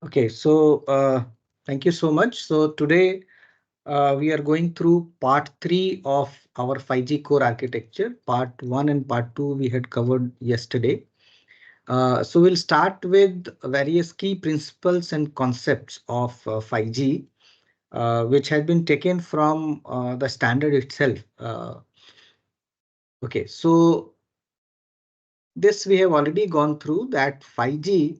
Okay, so thank you so much. So today we are going through part 3 of our 5G core architecture. Part 1 and part 2 we had covered yesterday. So we'll start with various key principles and concepts of 5G, which has been taken from the standard itself. Okay, so this we have already gone through that 5G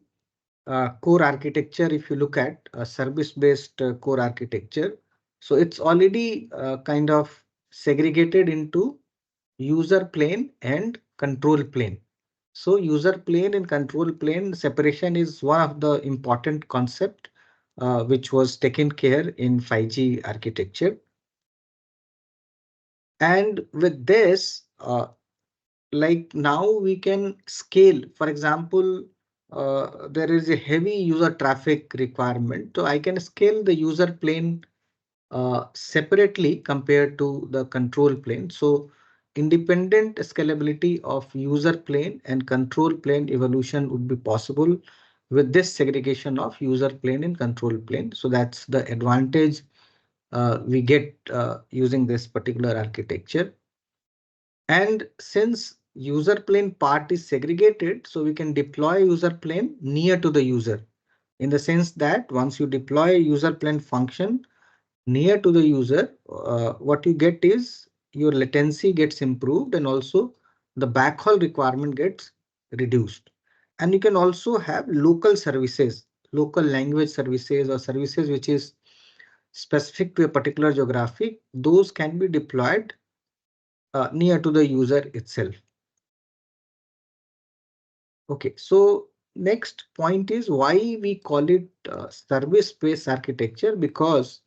core architecture. If you look at a service-based core architecture, so it's already kind of segregated into user plane and control plane. So user plane and control plane separation is one of the important concept which was taken care in 5G architecture. And with this, like now we can scale. For example, there is a heavy user traffic requirement, so I can scale the user plane separately compared to the control plane. So independent scalability of user plane and control plane evolution would be possible with this segregation of user plane and control plane. So that's the advantage we get using this particular architecture. And since user plane part is segregated, so we can deploy user plane near to the user, in the sense that once you deploy a user plane function near to the user, what you get is your latency gets improved and also the backhaul requirement gets reduced. And you can also have local services, local language services or services which is specific to a particular geography. Those can be deployed near to the user itself. Okay, so next point is why we call it service-based architecture, because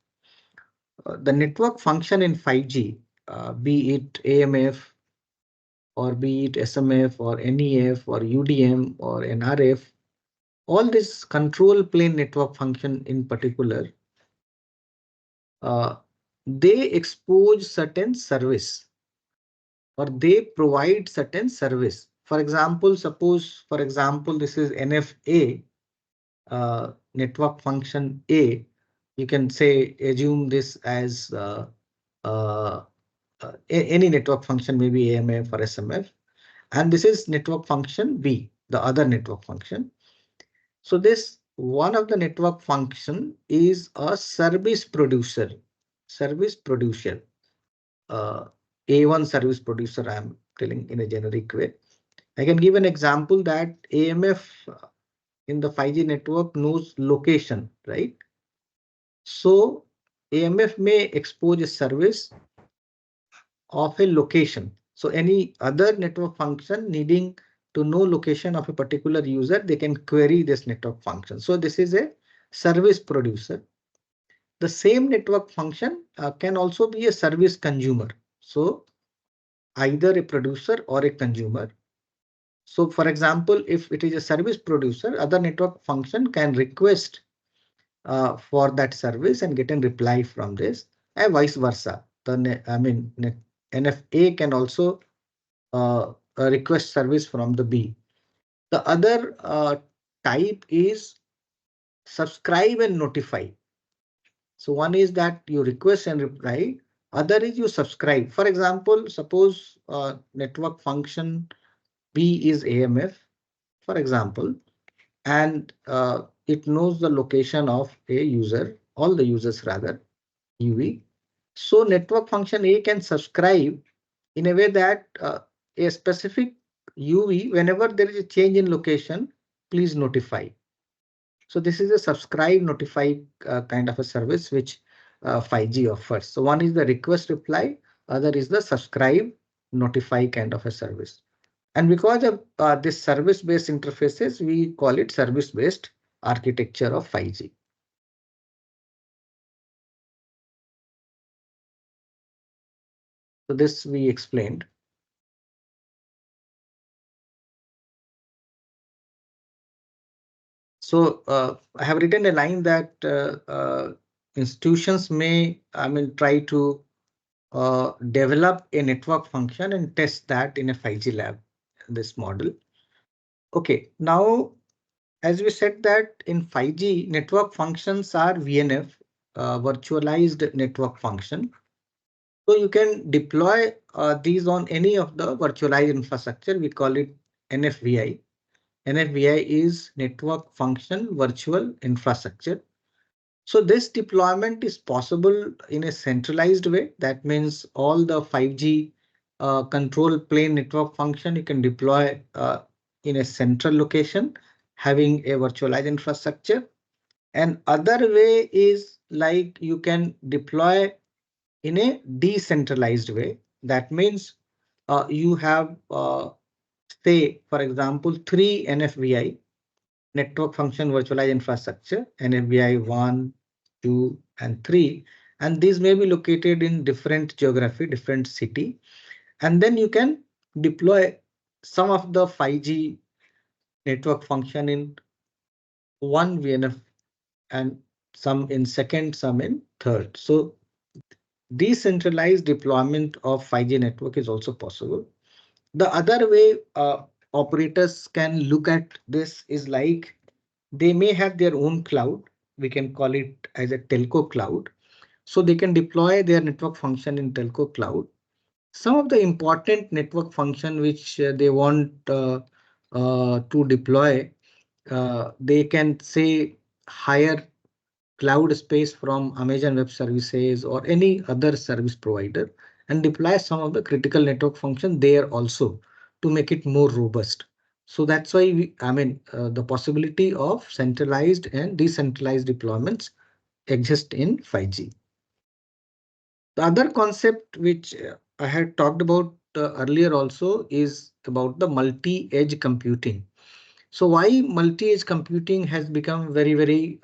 the network function in 5G, be it AMF or be it SMF or NEF or UDM or NRF, all this control plane network function in particular, uh, they expose certain service or they provide certain service. For example, suppose, for example, this is NFA, network function A. You can say, assume this as any network function, maybe AMF or SMF. And this is network function B, the other network function. So this one of the network function is a service producer, service producer, A1 service producer. I'm telling in a generic way. I can give an example that AMF in the 5G network knows location, right? So AMF may expose a service of a location. So any other network function needing to know location of a particular user, they can query this network function. So this is a service producer. The same network function can also be a service consumer. So either a producer or a consumer. So for example, if it is a service producer, other network function can request for that service and get a reply from this, and vice versa. NFA can also request service from the B. The other type is subscribe and notify. So one is that you request and reply. Other is you subscribe. For example, suppose network function B is AMF, for example, and it knows the location of a user, all the users rather, UV. So network function A can subscribe in a way that a specific UV, whenever there is a change in location, please notify. So this is a subscribe notify kind of a service which 5G offers. So one is the request reply, other is the subscribe notify kind of a service. And because of this service-based interfaces, we call it service-based architecture of 5G. So this we explained. So I have written a line that institutions may, try to develop a network function and test that in a 5G lab, this model. Okay, now as we said that in 5G, network functions are VNF, virtualized network function. So you can deploy these on any of the virtualized infrastructure. We call it NFVI. NFVI is Network Function Virtual Infrastructure. So this deployment is possible in a centralized way. That means all the 5G control plane network function you can deploy in a central location, having a virtualized infrastructure. And other way is like you can deploy in a decentralized way. That means you have, say, for example, three NFVI, network function virtualized infrastructure, NFVI 1, 2, and 3. And these may be located in different geography, different city. And then you can deploy some of the 5G network function in one VNF and some in second, some in third. So decentralized deployment of 5G network is also possible. The other way operators can look at this is like they may have their own cloud. We can call it as a telco cloud. So they can deploy their network function in telco cloud. Some of the important network function which they want to deploy, they can say hire cloud space from Amazon Web Services or any other service provider and deploy some of the critical network function there also to make it more robust. So that's why the possibility of centralized and decentralized deployments exist in 5G. The other concept which I had talked about earlier also is about the multi-edge computing. So why multi-edge computing has become very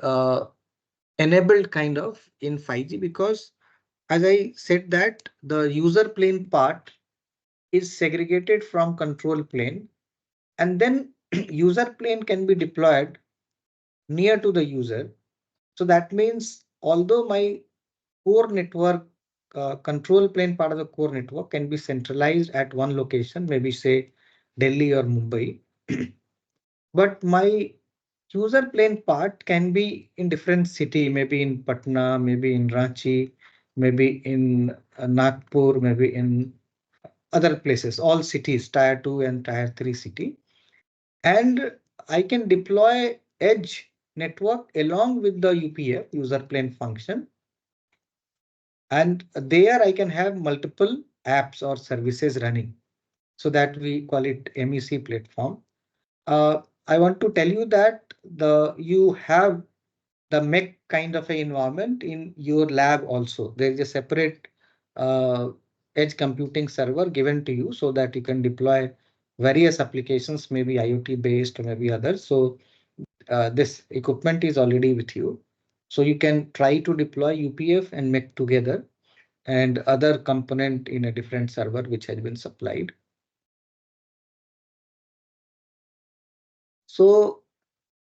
enabled kind of in 5G, because as I said that the user plane part is segregated from control plane, and then user plane can be deployed near to the user. So that means although my core network control plane part of the core network can be centralized at one location, maybe say Delhi or Mumbai, but my user plane part can be in different city, maybe in Patna, maybe in Ranchi, maybe in Nagpur, maybe in other places, all cities, tier 2 and tier 3 city. And I can deploy edge network along with the UPF, user plane function. And there I can have multiple apps or services running. So that we call it MEC platform. I want to tell you that you have the MEC kind of an environment in your lab also. There is a separate uh, edge computing server given to you so that you can deploy various applications, maybe IoT based or maybe others. So this equipment is already with you. So you can try to deploy UPF and MEC together and other component in a different server which has been supplied. So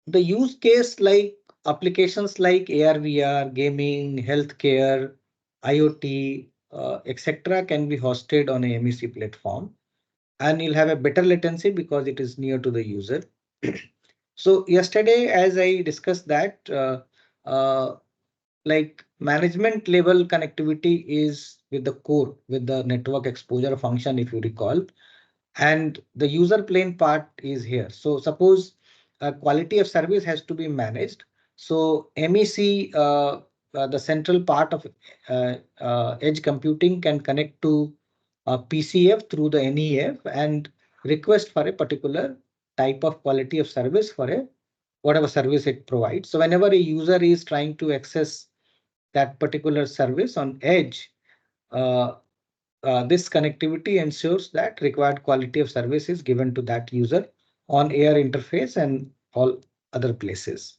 the use case like applications like AR, VR, gaming, healthcare, IoT, etc. can be hosted on a MEC platform, and you'll have a better latency because it is near to the user. So yesterday, as I discussed that, like management level connectivity is with the core, with the network exposure function, if you recall, and the user plane part is here. So suppose quality of service has to be managed. So MEC, the central part of edge computing can connect to PCF through the NEF and request for a particular type of quality of service for a whatever service it provides. So whenever a user is trying to access that particular service on edge, uh, this connectivity ensures that required quality of service is given to that user on air interface and all other places.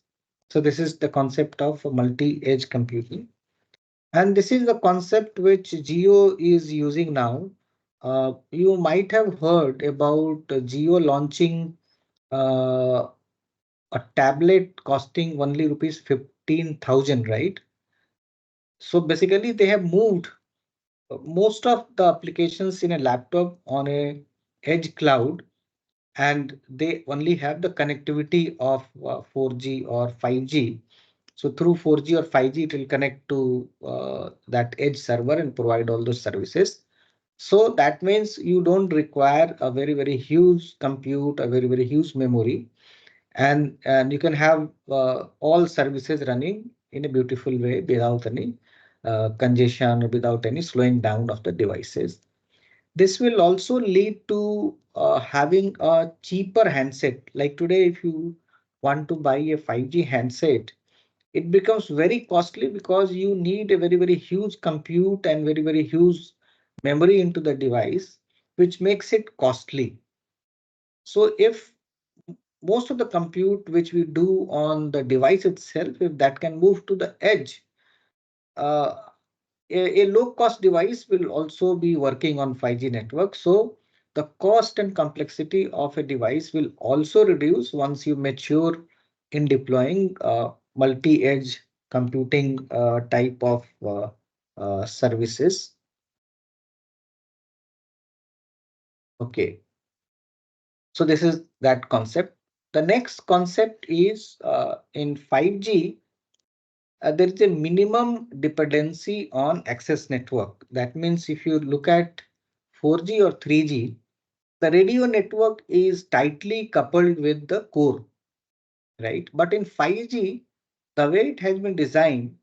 So this is the concept of multi-edge computing. And this is the concept which Geo is using now. You might have heard about Geo launching uh, a tablet costing only rupees 15,000, right? So basically they have moved most of the applications in a laptop on a edge cloud, and they only have the connectivity of 4G or 5G. So through 4G or 5G, it will connect to that edge server and provide all those services. So that means you don't require a very, very huge compute, a very, very huge memory, and you can have all services running in a beautiful way without any congestion or without any slowing down of the devices. This will also lead to having a cheaper handset. Like today, if you want to buy a 5G handset, it becomes very costly because you need a very, very huge compute and very, very huge memory into the device, which makes it costly. So if most of the compute which we do on the device itself, if that can move to the edge, uh, a low cost device will also be working on 5G network. So the cost and complexity of a device will also reduce once you mature in deploying multi-edge computing type of services. Okay, so this is that concept. The next concept is in 5G, there is a minimum dependency on access network. That means if you look at 4G or 3G, the radio network is tightly coupled with the core, right? But in 5G, the way it has been designed,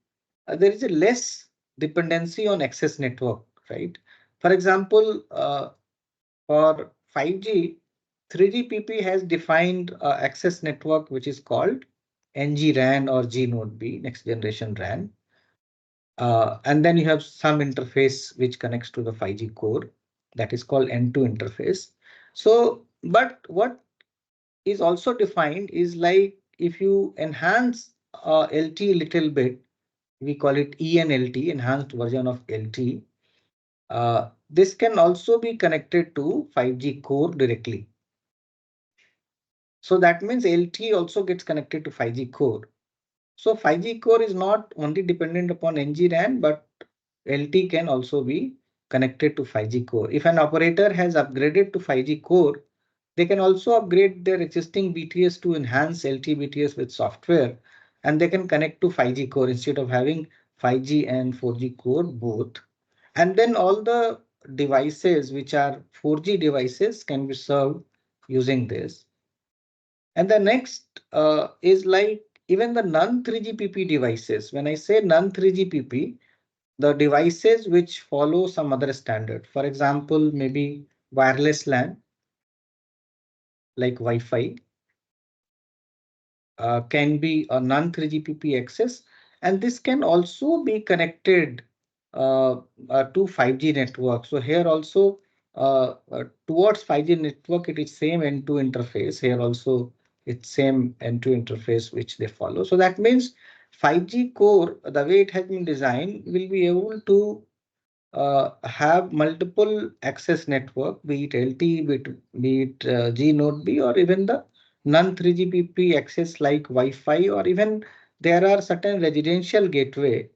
there is a less dependency on access network, right? For example, for 5G, 3GPP has defined access network, which is called NG-RAN or G Node B, next generation RAN. And then you have some interface which connects to the 5G core, that is called N2 interface. So, but what is also defined is like if you enhance LT little bit, we call it ENLT, enhanced version of LT. This can also be connected to 5G core directly. So that means LT also gets connected to 5G core. So 5G core is not only dependent upon NG-RAN, but LT can also be connected to 5G core. If an operator has upgraded to 5G core, they can also upgrade their existing BTS to enhance LT BTS with software, and they can connect to 5G core instead of having 5G and 4G core both. And then all the devices which are 4G devices can be served using this. And the next is like even the non-3GPP devices. When I say non-3GPP, the devices which follow some other standard. For example, maybe wireless LAN, like Wi-Fi, can be a non-3GPP access, and this can also be connected to 5G network. So here also towards 5G network, it is same N2 interface. Here also it's same N2 interface which they follow. So that means 5G core, the way it has been designed, will be able to have multiple access network, be it LTE, be it G Node B, or even the non-3GPP access like Wi-Fi, or even there are certain residential gateway,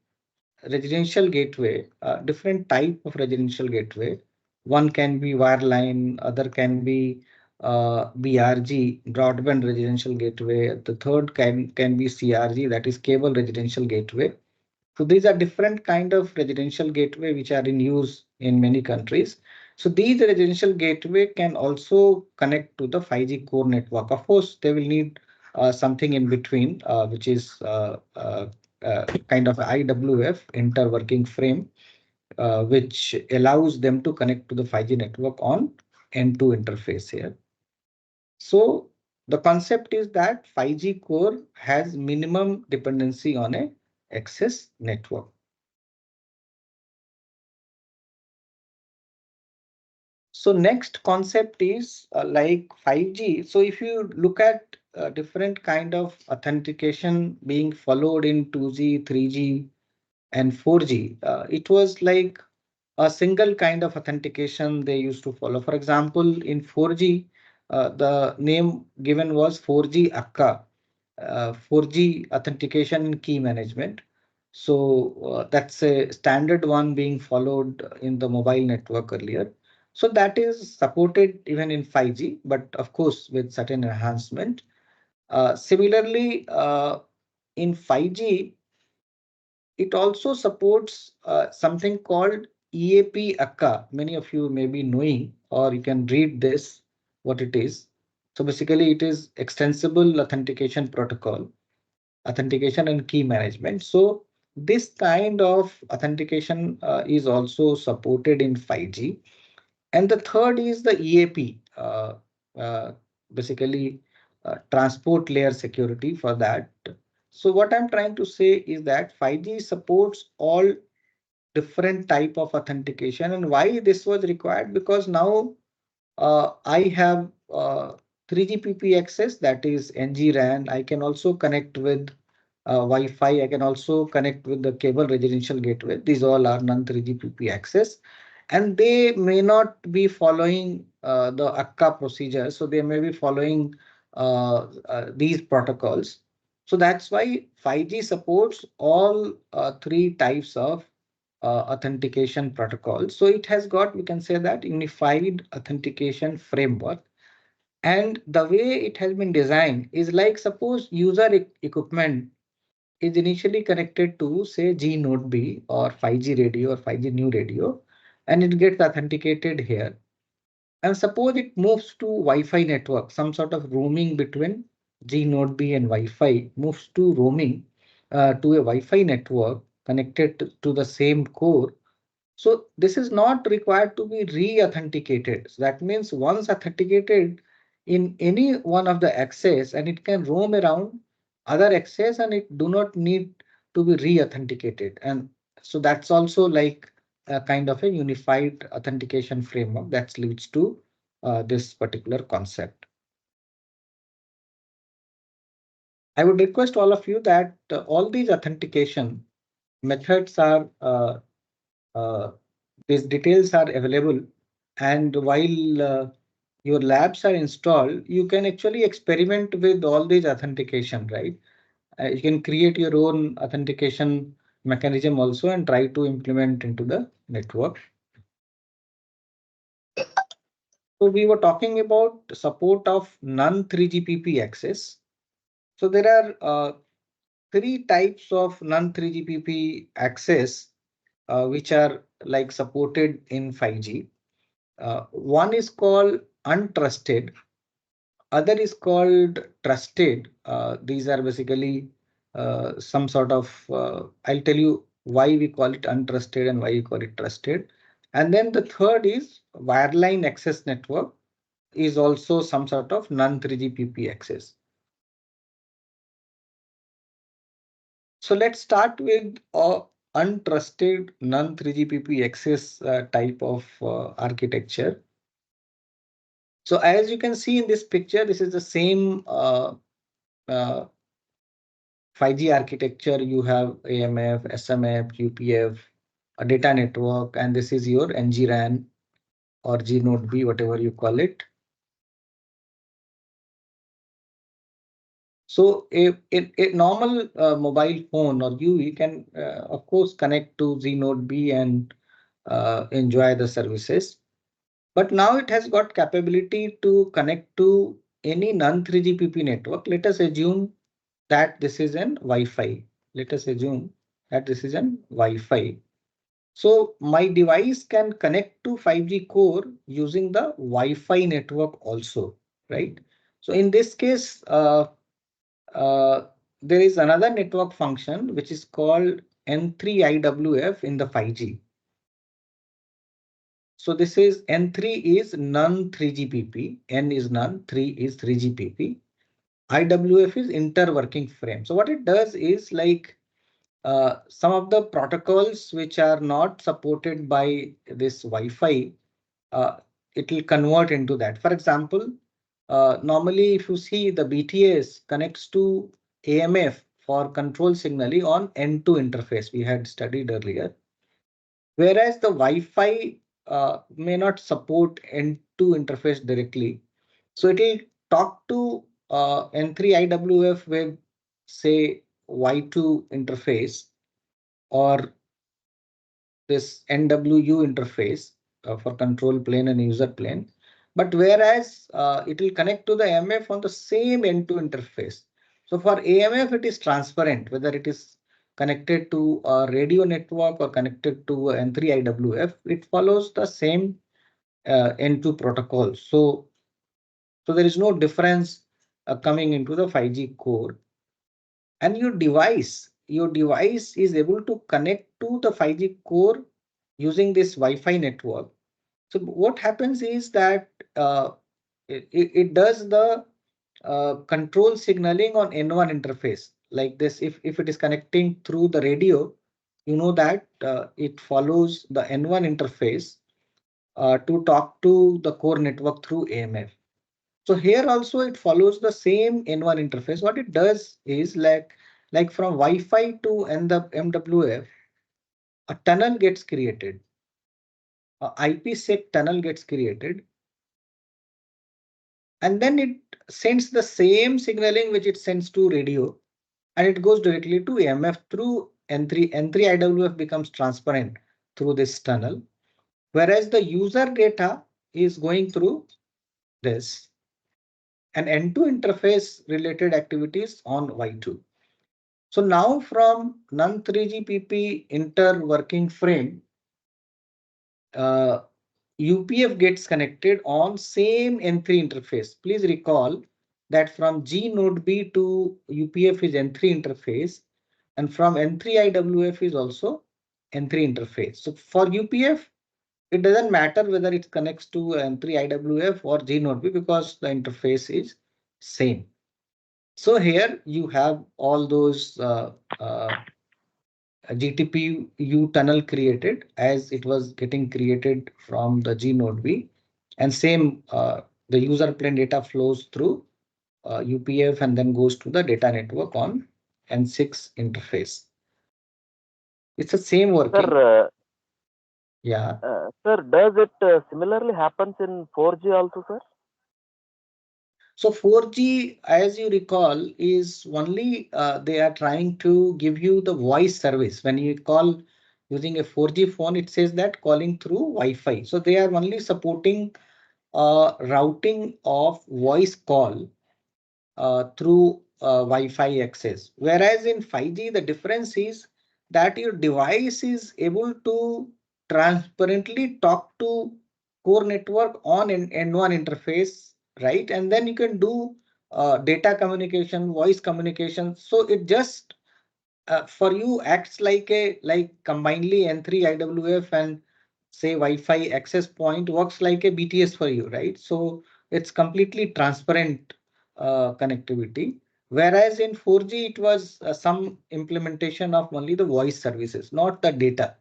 different type of residential gateway. One can be wireline, other can be BRG, broadband residential gateway. The third can be CRG, that is cable residential gateway. So these are different kind of residential gateway which are in use in many countries. So these residential gateway can also connect to the 5G core network. Of course, they will need something in between, which is kind of IWF, interworking frame, which allows them to connect to the 5G network on N2 interface here. So the concept is that 5G core has minimum dependency on a access network. So next concept is like 5G. So if you look at different kind of authentication being followed in 2G, 3G, and 4G, it was like a single kind of authentication they used to follow. For example, in 4G, the name given was 4G akka, 4G authentication and key management. So that's a standard one being followed in the mobile network earlier. So that is supported even in 5G, but of course with certain enhancement. Similarly, in 5G, it also supports something called EAP akka. Many of you may be knowing, or you can read this, what it is. So basically, it is extensible authentication protocol, authentication and key management. So this kind of authentication is also supported in 5G. And the third is the EAP, uh, basically transport layer security for that. So what I'm trying to say is that 5G supports all different type of authentication. And why this was required? Because now I have 3GPP access, that is NG-RAN. I can also connect with Wi-Fi. I can also connect with the cable residential gateway. These all are non-3GPP access. And they may not be following the akka procedure. So they may be following these protocols. So that's why 5G supports all three types of authentication protocol. So it has got, we can say that, unified authentication framework. And the way it has been designed is like, suppose user equipment is initially connected to say G Node B or 5G radio or 5G new radio, and it gets authenticated here. And suppose it moves to Wi-Fi network, some sort of roaming between G Node B and Wi-Fi moves to roaming to a Wi-Fi network connected to the same core. So this is not required to be re-authenticated. So that means once authenticated in any one of the access, and it can roam around other access, and it do not need to be re-authenticated. And so that's also like a kind of a unified authentication framework that leads to this particular concept. I would request all of you that all these authentication methods are uh, these details are available, and while your labs are installed, you can actually experiment with all these authentication, right? You can create your own authentication mechanism also and try to implement into the network. So we were talking about support of non-3GPP access. So there are three types of non-3GPP access which are like supported in 5G. One is called untrusted, other is called trusted. These are basically some sort of, I'll tell you why we call it untrusted and why we call it trusted. And then the third is wireline access network is also some sort of non-3GPP access. So let's start with untrusted non-3GPP access type of architecture. So as you can see in this picture, this is the same uh, 5G architecture. You have AMF, SMF, UPF, a data network, and this is your NG-RAN or G Node B, whatever you call it. So a normal mobile phone or you can of course connect to Z Node B and enjoy the services. But now it has got capability to connect to any non-3GPP network. Let us assume that this is an Wi-Fi. Let us assume that this is an Wi-Fi. So my device can connect to 5G core using the Wi-Fi network also, right? So in this case, uh, there is another network function which is called N3IWF in the 5G. So this is N3 is non-3GPP, N is none, 3 is 3GPP. IWF is interworking frame. So what it does is like some of the protocols which are not supported by this Wi-Fi, uh, it will convert into that. For example, normally if you see the BTS connects to AMF for control signaling on N2 interface we had studied earlier, whereas the Wi-Fi may not support N2 interface directly. So it will talk to N3IWF with say Y2 interface or this NWU interface. for control plane and user plane. But whereas it will connect to the AMF on the same N2 interface. So for AMF, it is transparent whether it is connected to a radio network or connected to N3 IWF. It follows the same N2 protocol. So there is no difference coming into the 5G core. And your device is able to connect to the 5G core using this Wi-Fi network. So what happens is that it does the control signaling on N1 interface like this. If it is connecting through the radio, you know that it follows the N1 interface to talk to the core network through AMF. So here also it follows the same N1 interface. What it does is like from Wi-Fi to MWF, a tunnel gets created. A IPsec tunnel gets created, and then it sends the same signaling which it sends to radio, and it goes directly to AMF through N3. N3 IWF becomes transparent through this tunnel, whereas the user data is going through this and N2 interface related activities on Y2. So now from non-3GPP inter-working frame, UPF gets connected on same N3 interface. Please recall that from G node B to UPF is N3 interface, and from N3 IWF is also N3 interface. So for UPF, it doesn't matter whether it connects to N3 IWF or G node B because the interface is same. So here you have all those GTPU tunnel created as it was getting created from the G node B, and same the user plane data flows through UPF and then goes to the data network on N6 interface. It's the same working. Sir, Yeah. sir, does it similarly happens in 4G also, sir? So 4G, as you recall, is only they are trying to give you the voice service. When you call using a 4G phone, it says that calling through Wi-Fi. So they are only supporting routing of voice call through Wi-Fi access. Whereas in 5G, the difference is that your device is able to transparently talk to core network on an N1 interface, right? And then you can do data communication, voice communication. So it just for you acts like combinedly N3 IWF and say Wi-Fi access point works like a BTS for you, right? So it's completely transparent connectivity. Whereas in 4G, it was some implementation of only the voice services, not the data.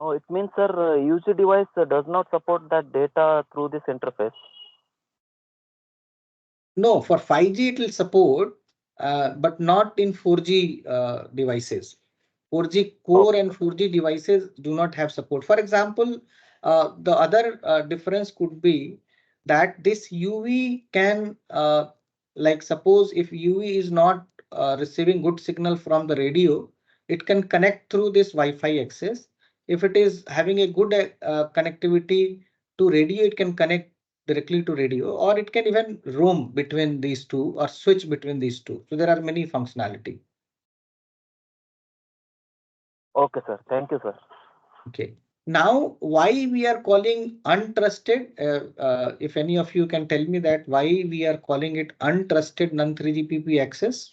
Oh, it means, sir, UC device does not support that data through this interface. No, for 5G it will support, but not in 4G devices. 4G core Okay, and 4G devices do not have support. For example, the other difference could be that this UV can, like suppose if UV is not receiving good signal from the radio, it can connect through this Wi-Fi access. If it is having a good connectivity to radio, it can connect directly to radio, or it can even roam between these two or switch between these two. So there are many functionality. okay, sir. Thank you, sir. Okay. Now, why we are calling untrusted? If any of you can tell me that why we are calling it untrusted non-3GPP access.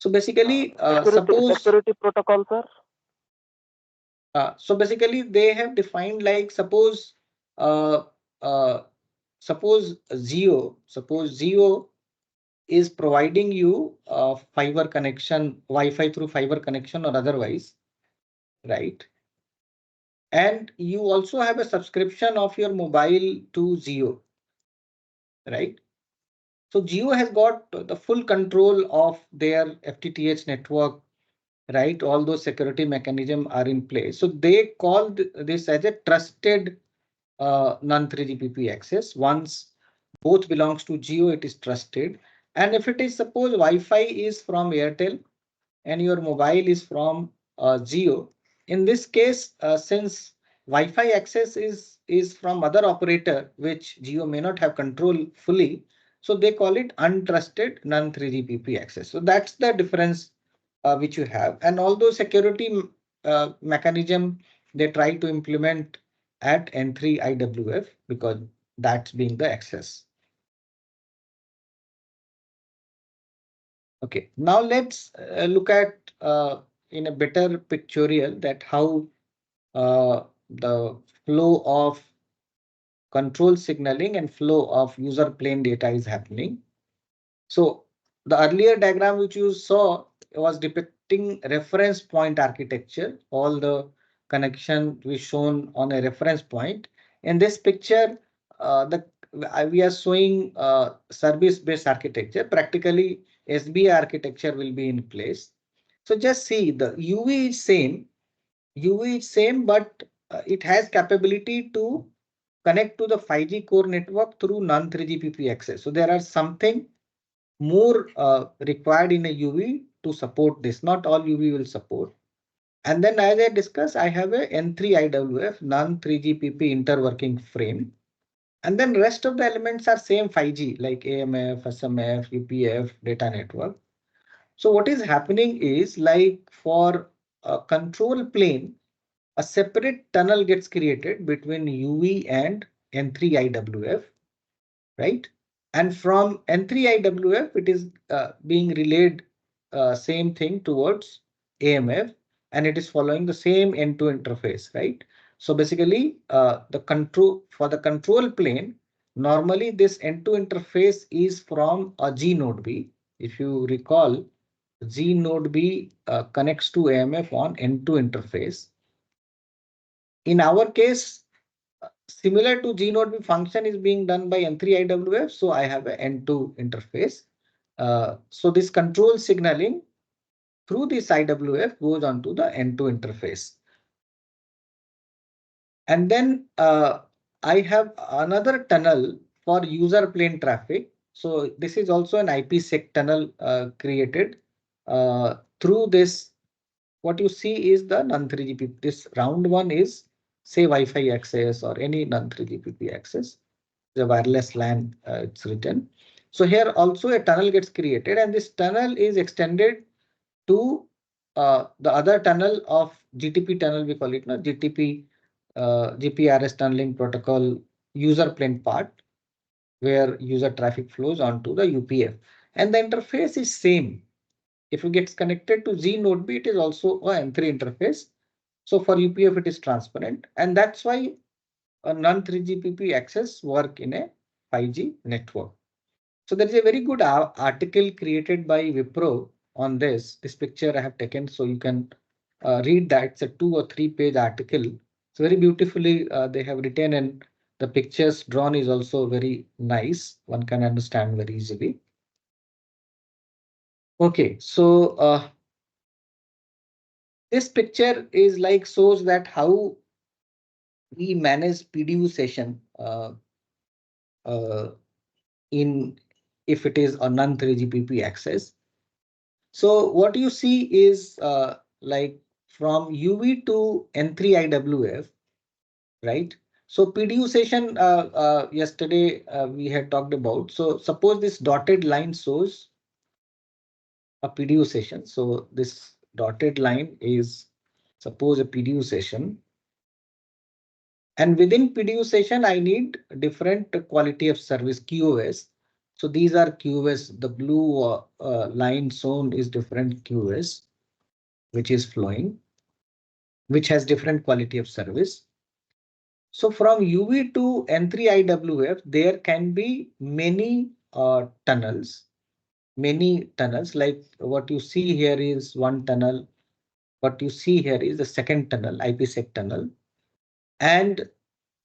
So basically, Security protocol, sir. so basically they have defined like uh, uh, suppose Zio is providing you a fiber connection, Wi-Fi through fiber connection or otherwise, right? And you also have a subscription of your mobile to Jio, right? So Jio has got the full control of their FTTH network, right? All those security mechanisms are in place. So they called this as a trusted non-3GPP access. Once both belongs to Jio, it is trusted. And if it is suppose Wi-Fi is from Airtel and your mobile is from Geo. In this case, since Wi-Fi access is from other operator, which Geo may not have control fully, so they call it untrusted non-3GPP access. So that's the difference which you have, and all those security mechanism they try to implement at N3 IWF because that's being the access. Okay, now let's look at in a better pictorial that how the flow of control signaling and flow of user plane data is happening. So the earlier diagram which you saw was depicting reference point architecture. All the connection was shown on a reference point. In this picture, the we are showing service-based architecture. Practically, SBA architecture will be in place. So just see the UV is same. UV is same, but it has capability to connect to the 5G core network through non-3GPP access. So there are something more required in a UV to support this. Not all UV will support. And then as I discussed, I have a N3 IWF non-3GPP interworking frame. And then rest of the elements are same 5G like AMF, SMF, UPF, data network. So what is happening is like for a control plane, a separate tunnel gets created between UV and N3 IWF, right? And from N3 IWF, it is being relayed same thing towards AMF, and it is following the same N2 interface, right? So basically, the control for the control plane, normally this N2 interface is from a G node B. If you recall, G node B connects to AMF on N2 interface. In our case, similar to G node B function is being done by N3 IWF, so I have a N2 interface. So this control signaling through this IWF goes onto the N2 interface. And then I have another tunnel for user plane traffic. So this is also an IPsec tunnel created through this. What you see is the non-3GPP. This round one is say Wi-Fi access or any non-3GPP access. The wireless LAN it's written. So here also a tunnel gets created, and this tunnel is extended to the other tunnel of GTP tunnel, we call it now GTP GPRS tunneling protocol user plane part, where user traffic flows onto the UPF, and the interface is same. If it gets connected to Z node B, it is also a N3 interface. So for UPF, it is transparent, and that's why a non-3GPP access work in a 5G network. So there is a very good article created by Wipro on this. This picture I have taken, so you can read that. It's a 2 or 3 page article. It's very beautifully they have written, and the pictures drawn is also very nice. One can understand very easily. Okay, so this picture is like shows that how we manage PDU session uh, in if it is a non-3GPP access. So what you see is like from UV to N3 IWF, right? So PDU session yesterday we had talked about. So suppose this dotted line shows a PDU session. So this dotted line is suppose a PDU session. And within PDU session, I need different quality of service QoS. So these are QoS. The blue line shown is different QoS, which is flowing, which has different quality of service. So from UV to N3 IWF, there can be many tunnels, like what you see here is one tunnel. What you see here is the second tunnel, IPsec tunnel. And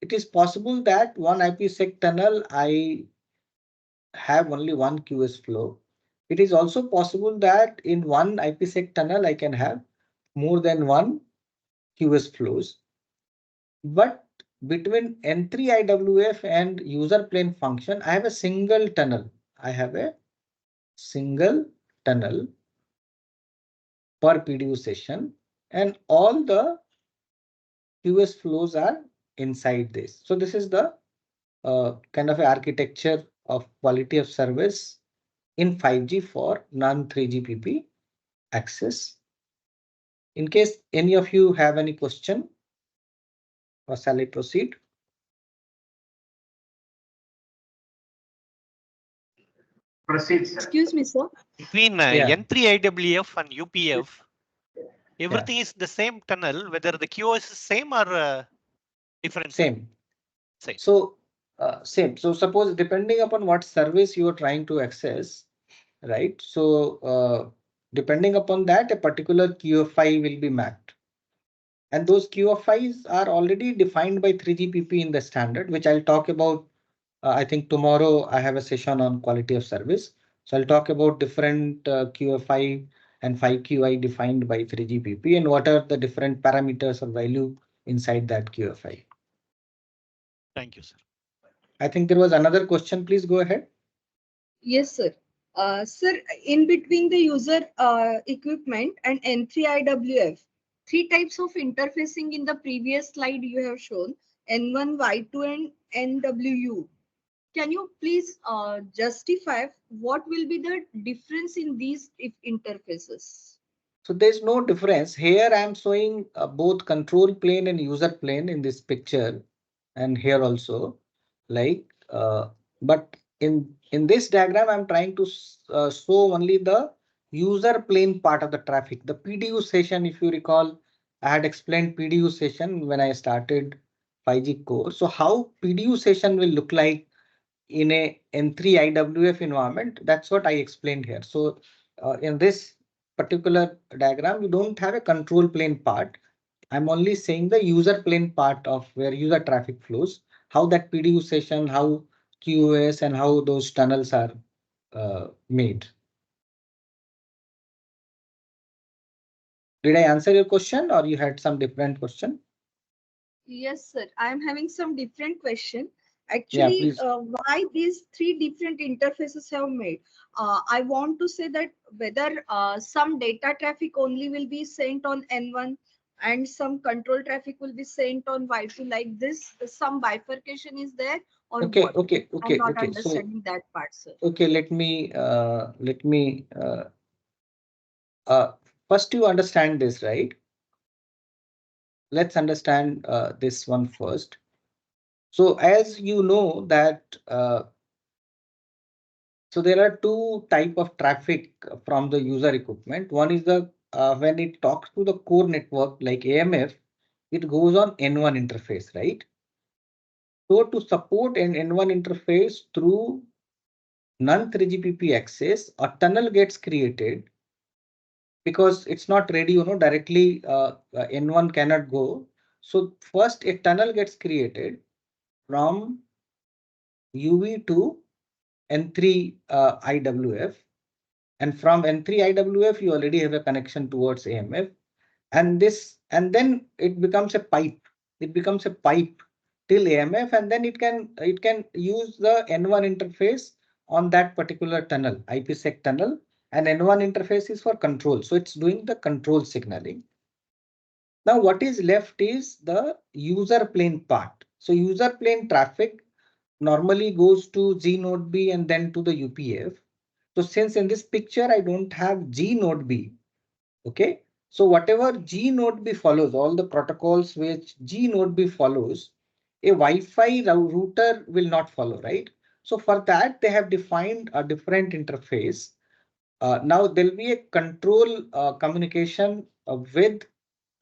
it is possible that one IPsec tunnel, I have only one QoS flow. It is also possible that in one IPsec tunnel, I can have more than one QoS flows. But between N3 IWF and user plane function, I have a single tunnel. I have a single tunnel per PDU session. and all the QoS flows are inside this. So this is the kind of architecture of quality of service in 5G for non-3GPP access. In case any of you have any question, or shall I proceed? Proceed, sir. Excuse me, sir. Between Yeah. N3 IWF and UPF, Yeah. everything is the same tunnel, whether the QoS is same or different. Same. Same. So same. So suppose depending upon what service you are trying to access, right? So depending upon that, a particular QFI will be mapped. And those QFIs are already defined by 3GPP in the standard, which I'll talk about. I think tomorrow I have a session on quality of service. So I'll talk about different QFI and 5QI defined by 3GPP and what are the different parameters or value inside that QFI. Thank you, sir. I think there was another question. Please go ahead. Yes, sir. Sir, in between the user equipment and N3 IWF, three types of interfacing in the previous slide you have shown, N1, Y2, and NWU. Can you please justify what will be the difference in these interfaces? So there's no difference here. I'm showing both control plane and user plane in this picture, and here also, like, but in this diagram, I'm trying to show only the user plane part of the traffic. The PDU session, if you recall, I had explained PDU session when I started 5G course. So how PDU session will look like in a N3 IWF environment, that's what I explained here. So in this particular diagram, you don't have a control plane part. I'm only saying the user plane part of where user traffic flows, how that PDU session, how QoS and how those tunnels are made. Did I answer your question or you had some different question? Yes, sir. I am having some different question. Yeah, Actually, please. why these three different interfaces have made? I want to say that whether some data traffic only will be sent on N1 and some control traffic will be sent on Y2 like this, some bifurcation is there or Okay, what? I'm not okay. So understanding that part, sir. okay, let me uh, first you understand this, right? Let's understand this one first. So as you know that, so there are two type of traffic from the user equipment. One is the when it talks to the core network like AMF, it goes on N1 interface, right? So to support an N1 interface through non-3GPP access, a tunnel gets created because it's not ready, directly N1 cannot go. So first a tunnel gets created from UV to N3 IWF, and from N3 IWF you already have a connection towards AMF, and then it becomes a pipe. It becomes a pipe till AMF, and then it can use the N1 interface on that particular tunnel, IPsec tunnel, and N1 interface is for control. So it's doing the control signaling. Now what is left is the user plane part. So user plane traffic normally goes to G node B and then to the UPF. So since in this picture I don't have G node B, okay. So whatever G node B follows, all the protocols which G node B follows, a Wi-Fi router will not follow, right? So for that they have defined a different interface. Now there'll be a control communication with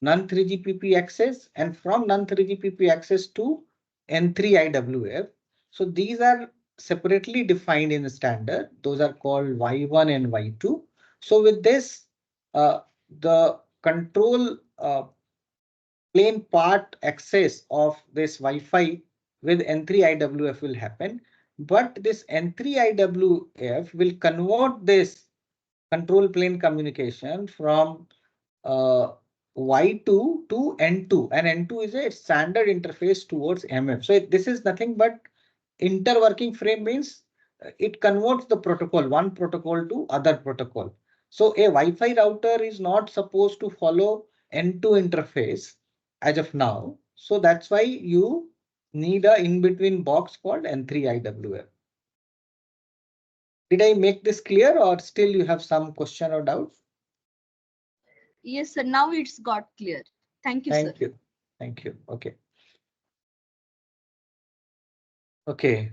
non-3GPP access and from non-3GPP access to N3 IWF. So these are separately defined in the standard. Those are called Y1 and Y2. So with this, the control plane part access of this Wi-Fi with N3 IWF will happen. But this N3 IWF will convert this control plane communication from Y2 to N2, and N2 is a standard interface towards MF. So this is nothing but interworking frame means it converts the protocol, one protocol to other protocol. So a Wi-Fi router is not supposed to follow N2 interface as of now. So that's why you need a in-between box called N3IWF. Did I make this clear, or still you have some question or doubt? Yes, sir. Now it's got clear. Thank you, sir. Thank you. Thank you. Okay. Okay.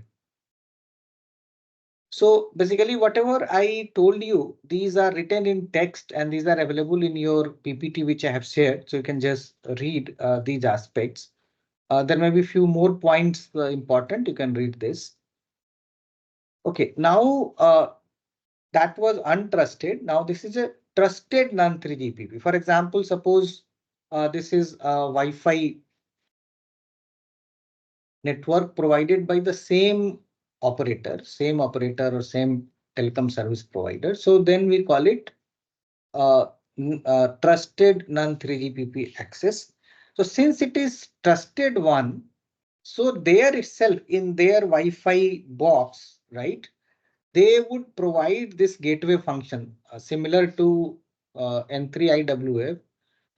So basically, whatever I told you, these are written in text and these are available in your PPT, which I have shared. So you can just read these aspects. There may be few more points important. You can read this. Okay, now that was untrusted. Now this is a trusted non-3GPP. For example, suppose this is a Wi-Fi network provided by the same operator or same telecom service provider. So then we call it trusted non-3GPP access. So since it is trusted one, so there itself in their Wi-Fi box, right? They would provide this gateway function similar to N3IWF.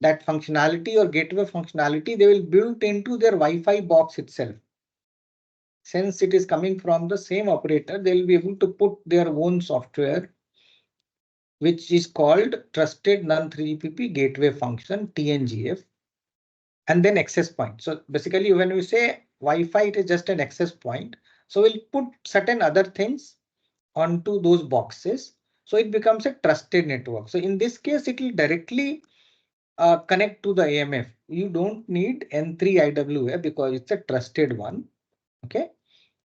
That functionality or gateway functionality they will build into their Wi-Fi box itself. Since it is coming from the same operator, they will be able to put their own software, which is called Trusted Non-3GPP Gateway Function, TNGF, and then access point. So basically, when we say Wi-Fi, it is just an access point. So we'll put certain other things onto those boxes. So it becomes a trusted network. So in this case, it will directly connect to the AMF. You don't need N3IWF because it's a trusted one. Okay.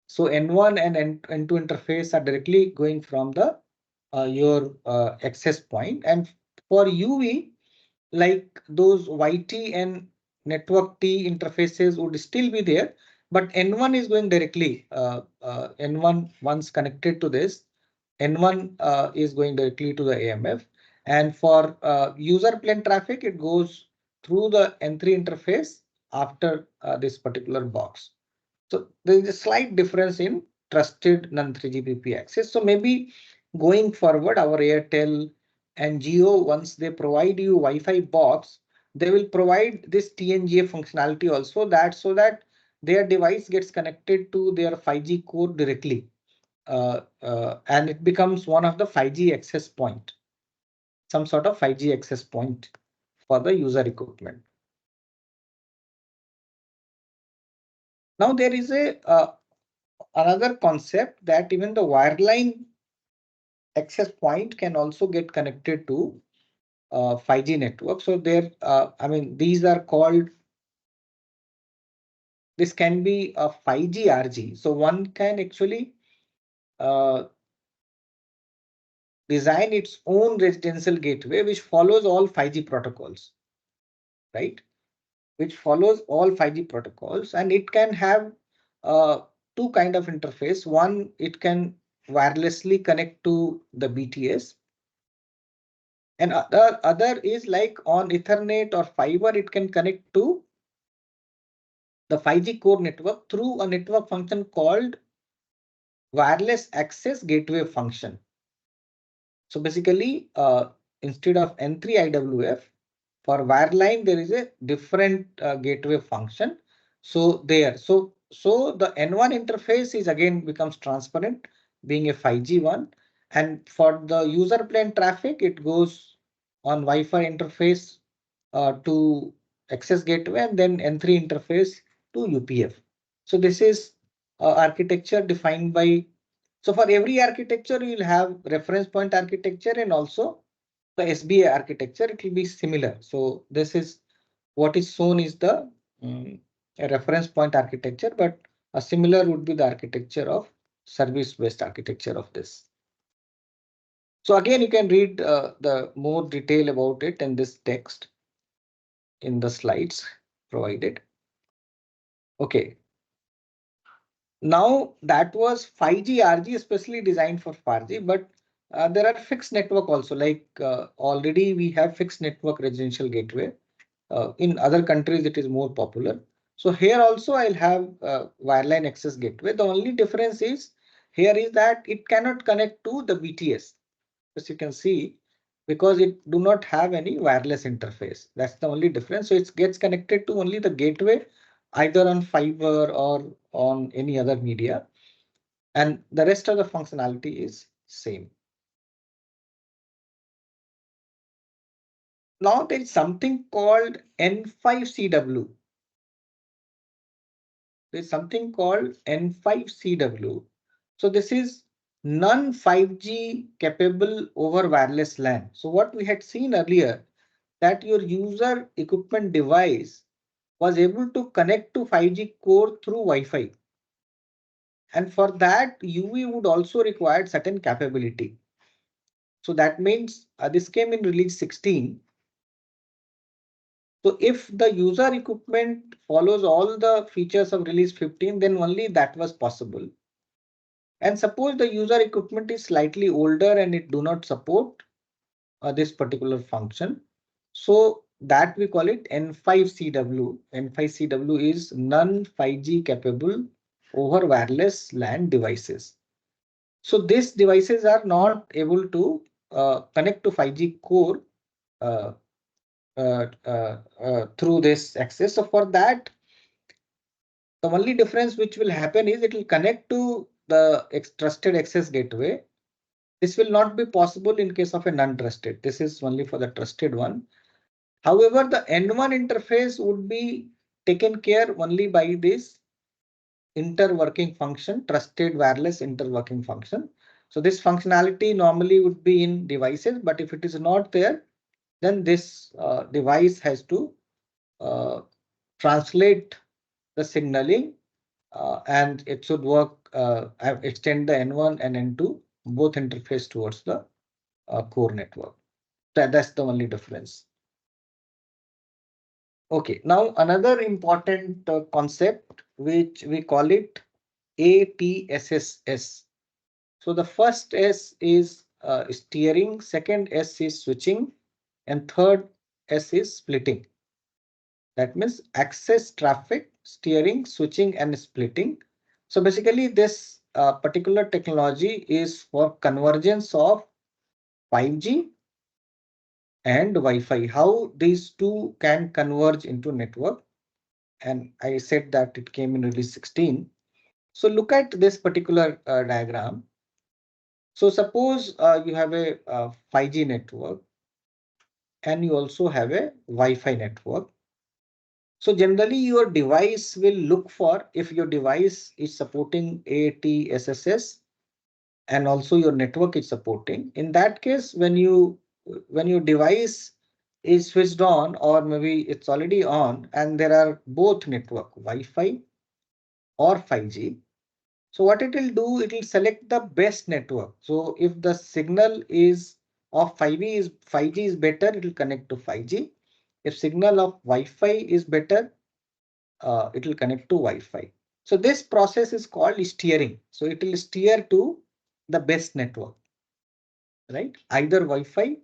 So N1 and N2 interface are directly going from the your access point. And for UV, like those YT and network T interfaces would still be there, but N1 is going directly. N1 once connected to this, N1 is going directly to the AMF. And for user plane traffic, it goes through the N3 interface after this particular box. So there is a slight difference in trusted non-3GPP access. So maybe going forward, our Airtel and Jio, once they provide you Wi-Fi box, they will provide this TNGA functionality also, that so that their device gets connected to their 5G core directly. And it becomes one of the 5G access point, some sort of 5G access point for the user equipment. Now there is a another concept that even the wireline access point can also get connected to 5G network. So there, I mean, these are called, this can be a 5G RG. So one can actually design its own residential gateway, which follows all 5G protocols, right? Which follows all 5G protocols, and it can have two kind of interface. One, it can wirelessly connect to the BTS. And other is like on Ethernet or fiber, it can connect to the 5G core network through a network function called wireless access gateway function. So basically, instead of N3IWF, for wireline, there is a different gateway function. So there, so the N1 interface is again becomes transparent, being a 5G one. And for the user plane traffic, it goes on Wi-Fi interface to access gateway, and then N3 interface to UPF. So this is architecture defined by, so for every architecture, you will have reference point architecture and also the SBA architecture. It will be similar. So this is what is shown is the a reference point architecture, but a similar would be the architecture of service-based architecture of this. So again, you can read the more detail about it in this text in the slides provided. Okay. Now that was 5G RG, especially designed for 5G, but there are fixed network also, like already we have fixed network residential gateway. In other countries, it is more popular. So here also I'll have wireline access gateway. The only difference is here is that it cannot connect to the BTS. As you can see, because it do not have any wireless interface. That's the only difference. So it gets connected to only the gateway, either on fiber or on any other media. And the rest of the functionality is same. Now there is something called N5CW. There's something called N5CW. So this is non-5G capable over wireless LAN. So what we had seen earlier, that your user equipment device was able to connect to 5G core through Wi-Fi. And for that, UV would also require certain capability. So that means this came in release 16. So if the user equipment follows all the features of release 15, then only that was possible. And suppose the user equipment is slightly older and it do not support this particular function. So that we call it N5CW. N5CW is non-5G capable over wireless LAN devices. So these devices are not able to connect to 5G core uh, through this access. So for that, the only difference which will happen is it will connect to the trusted access gateway. This will not be possible in case of a non-trusted. This is only for the trusted one. However, the N1 interface would be taken care only by this interworking function, trusted wireless interworking function. So this functionality normally would be in devices, but if it is not there, then this device has to translate the signaling and it should work, extend the N1 and N2 both interface towards the core network. That's the only difference. Okay, now another important concept which we call it ATSSS. So the first S is steering, second S is switching, and third S is splitting. That means access traffic, steering, switching, and splitting. So basically this particular technology is for convergence of 5G and Wi-Fi, how these two can converge into network. And I said that it came in release 16. So look at this particular diagram. So suppose you have a 5G network and you also have a Wi-Fi network. So generally your device will look for, if your device is supporting ATSSS and also your network is supporting. In that case, when your device is switched on, or maybe it's already on and there are both network Wi-Fi or 5G. So what it will do, it will select the best network. So if the signal is of 5G is better, it will connect to 5G. If signal of Wi-Fi is better, it will connect to Wi-Fi. So this process is called steering. So it will steer to the best network, right? Either Wi-Fi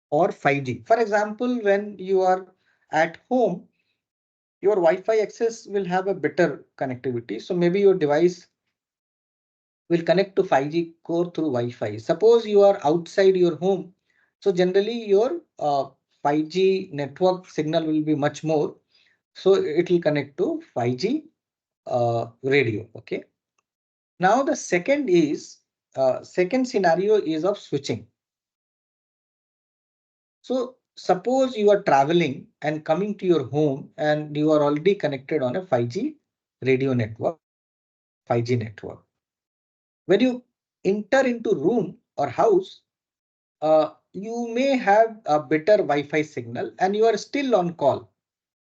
or 5G. For example, when you are at home, your Wi-Fi access will have a better connectivity. So maybe your device will connect to 5G core through Wi-Fi. Suppose you are outside your home. So generally your 5G network signal will be much more. So it will connect to 5G radio. Okay. Now the second scenario is of switching. So suppose you are traveling and coming to your home and you are already connected on a 5G radio network or 5G network. When you enter into room or house, you may have a better Wi-Fi signal and you are still on call.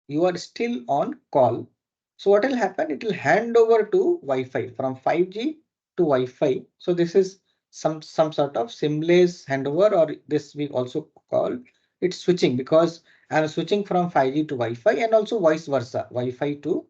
You are still on call. So what will happen? It will hand over to Wi-Fi from 5G to Wi-Fi. So this is some sort of seamless handover, or this we also call it switching, because I'm switching from 5G to Wi-Fi and also vice versa, Wi-Fi to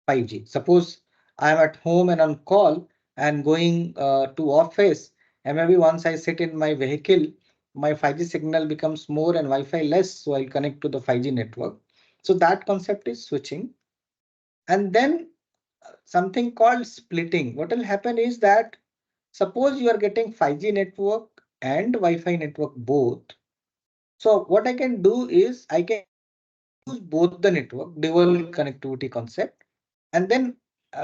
5G. Suppose I'm at home and on call and going to office, and maybe once I sit in my vehicle, my 5G signal becomes more and Wi-Fi less, so I'll connect to the 5G network. So that concept is switching. And then something called splitting. What will happen is that suppose you are getting 5G network and Wi-Fi network both. So what I can do is I can use both the network, dual connectivity concept, and then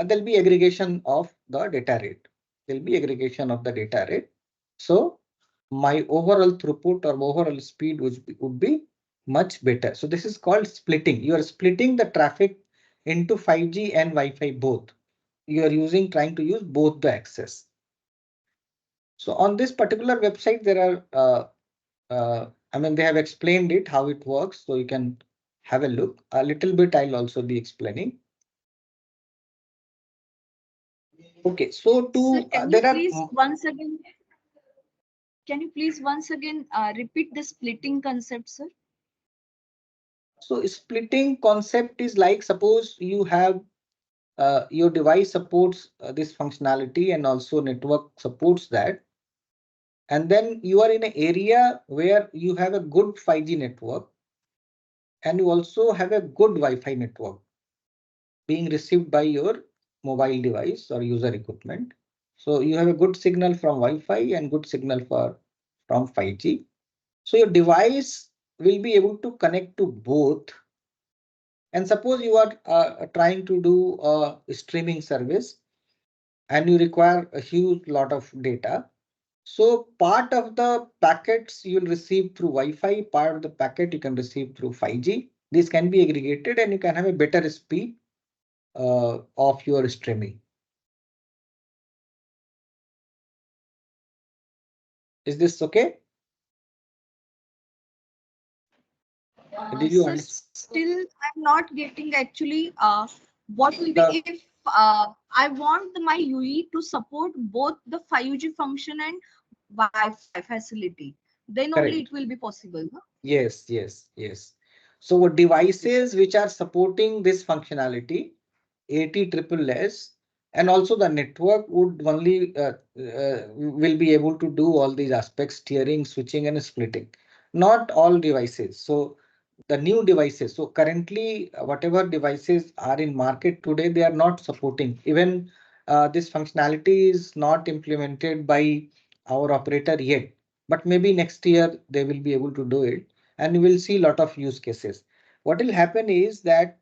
there'll be aggregation of the data rate. There'll be aggregation of the data rate. So my overall throughput or overall speed would be much better. So this is called splitting. You are splitting the traffic into 5G and Wi-Fi both. You are trying to use both the access. So on this particular website, there are I mean, they have explained it, how it works, so you can have a look. A little bit I'll also be explaining. Okay, so Sir, to can you there are please once again? Can you please once again repeat the splitting concept, sir? so splitting concept is like, suppose you have your device supports this functionality and also network supports that, and then you are in an area where you have a good 5G network and you also have a good Wi-Fi network being received by your mobile device or user equipment. So you have a good signal from Wi-Fi and good signal from 5G. So your device will be able to connect to both. And suppose you are trying to do a streaming service and you require a huge lot of data. So part of the packets you will receive through Wi-Fi, part of the packet you can receive through 5G. This can be aggregated and you can have a better speed of your streaming. Is this okay? Did you Sir, understand? still I'm not getting actually what will be The if I want my UE to support both the 5G function and Wi-Fi facility. Then only correct. it will be possible. No? Yes, yes, yes. So what devices which are supporting this functionality, 80 triple S, and also the network would only will be able to do all these aspects, steering, switching, and splitting. Not all devices. So the new devices. So currently, whatever devices are in market today, they are not supporting. Even this functionality is not implemented by our operator yet. But maybe next year they will be able to do it, and you will see a lot of use cases. What will happen is that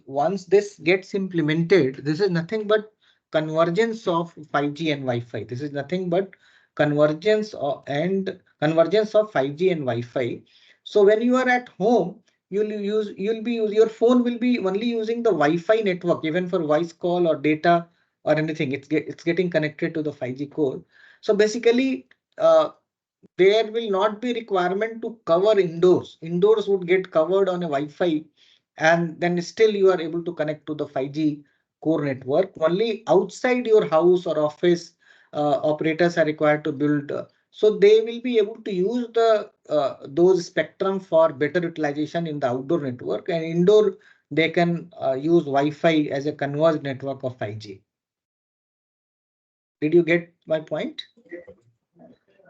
once this gets implemented, this is nothing but convergence of 5G and Wi-Fi. This is nothing but convergence of 5G and Wi-Fi. So when you are at home, your phone will be only using the Wi-Fi network, even for voice call or data or anything. It's getting connected to the 5G core. So basically, there will not be requirement to cover indoors. Indoors would get covered on a Wi-Fi, and then still you are able to connect to the 5G core network. Only outside your house or office, operators are required to build. So they will be able to use the those spectrum for better utilization in the outdoor network, and indoor they can use Wi-Fi as a converged network of 5G. Did you get my point?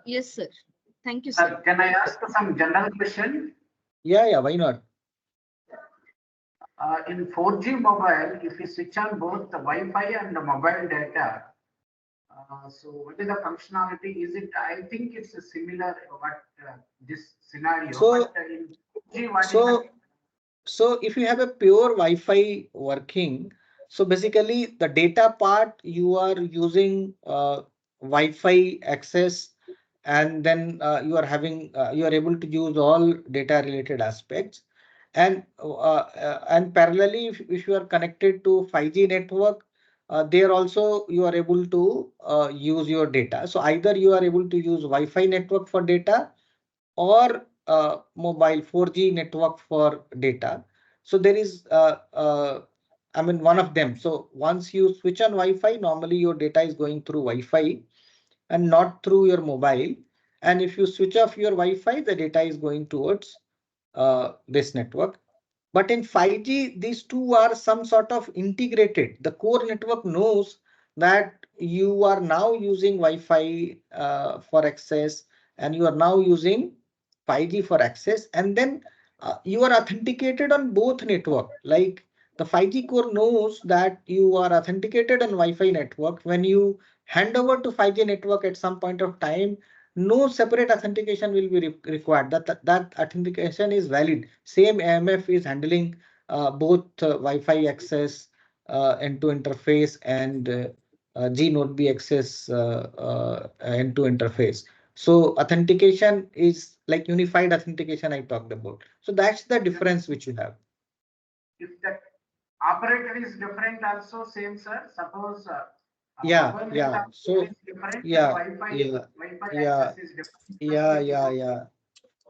Yes, sir. Thank you, sir. Can I ask some general question? Yeah, why not? In 4G mobile, if you switch on both the Wi-Fi and the mobile data, so what is the functionality? Is it? I think it's a similar what this scenario, So, but in 4G, what is so the? So if you have a pure Wi-Fi working, so basically the data part you are using Wi-Fi access, and then you are able to use all data related aspects, and parallelly if you are connected to 5G network, there also you are able to use your data. So either you are able to use Wi-Fi network for data or mobile 4G network for data. So there is, I mean, one of them. So once you switch on Wi-Fi, normally your data is going through Wi-Fi and not through your mobile. And if you switch off your Wi-Fi, the data is going towards this network. But in 5G, these two are some sort of integrated. The core network knows that you are now using Wi-Fi for access, and you are now using 5G for access, and then you are authenticated on both network. Like the 5G core knows that you are authenticated on Wi-Fi network. When you hand over to 5G network at some point of time, no separate authentication will be required. That authentication is valid. Same AMF is handling both Wi-Fi access, N2 interface, and G Node B access N2 interface. So authentication is like unified authentication I talked about. So that's the difference which you have. If the operator is different, also same, sir. Suppose Yeah, mobile yeah. data So is different, yeah, yeah, Wi-Fi yeah, access is different. yeah, yeah, yeah.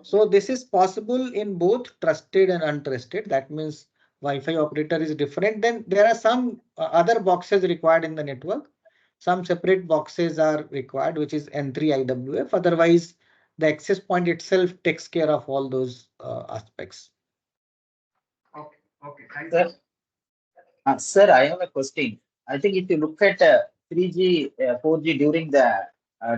So this is possible in both trusted and untrusted. That means Wi-Fi operator is different. Then there are some other boxes required in the network. Some separate boxes are required, which is N3 IWF. Otherwise, the access point itself takes care of all those aspects. Okay, okay, thank you. Sir, sir, I have a question. I think if you look at 3G, 4G during the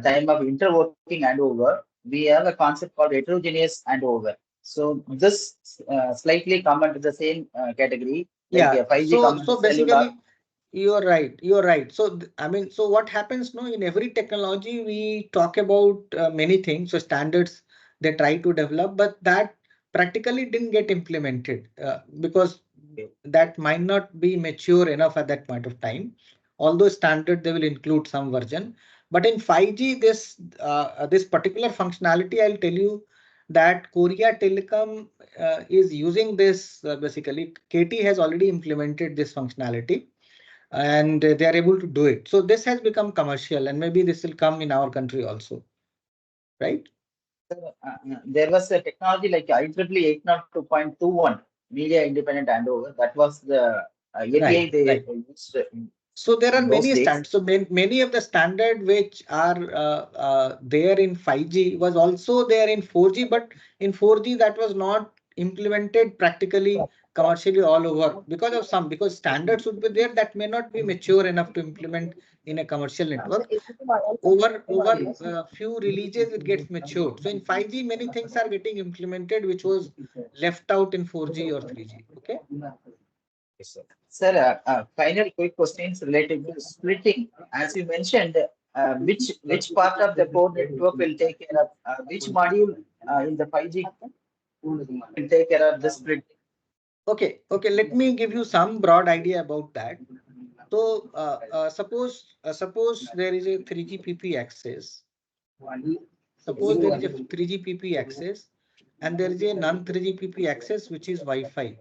time of interworking handover, we have a concept called heterogeneous handover. So this slightly come under the same category, like Yeah. 5G come under So cellular. basically, you're right. You're right. So I mean, so what happens now in every technology, we talk about many things. So standards they try to develop, but that practically didn't get implemented because that might not be mature enough at that point of time. Although standard they will include some version, but in 5G this particular functionality, I'll tell you that Korea Telecom is using this basically. KT has already implemented this functionality and they are able to do it. So this has become commercial and maybe this will come in our country also, right? There was a technology like IEEE 802.21 media independent handover. That was the API Right, they right. used So there are in those many days. standards. So many of the standard which are there in 5G was also there in 4G, but in 4G that was not implemented practically commercially all over because of because standards would be there that may not be mature enough to implement in a commercial network. Over few releases it gets matured. So in 5G many things are getting implemented which was left out in 4G or 3G. Okay. Yes, sir. Sir, final quick questions related to splitting. As you mentioned, which part of the core network will take care of which module in the 5G will take care of the splitting? Okay, okay. Let me give you some broad idea about that. So suppose there is a 3GPP access. Suppose there is a 3GPP access and there is a non-3GPP access which is Wi-Fi.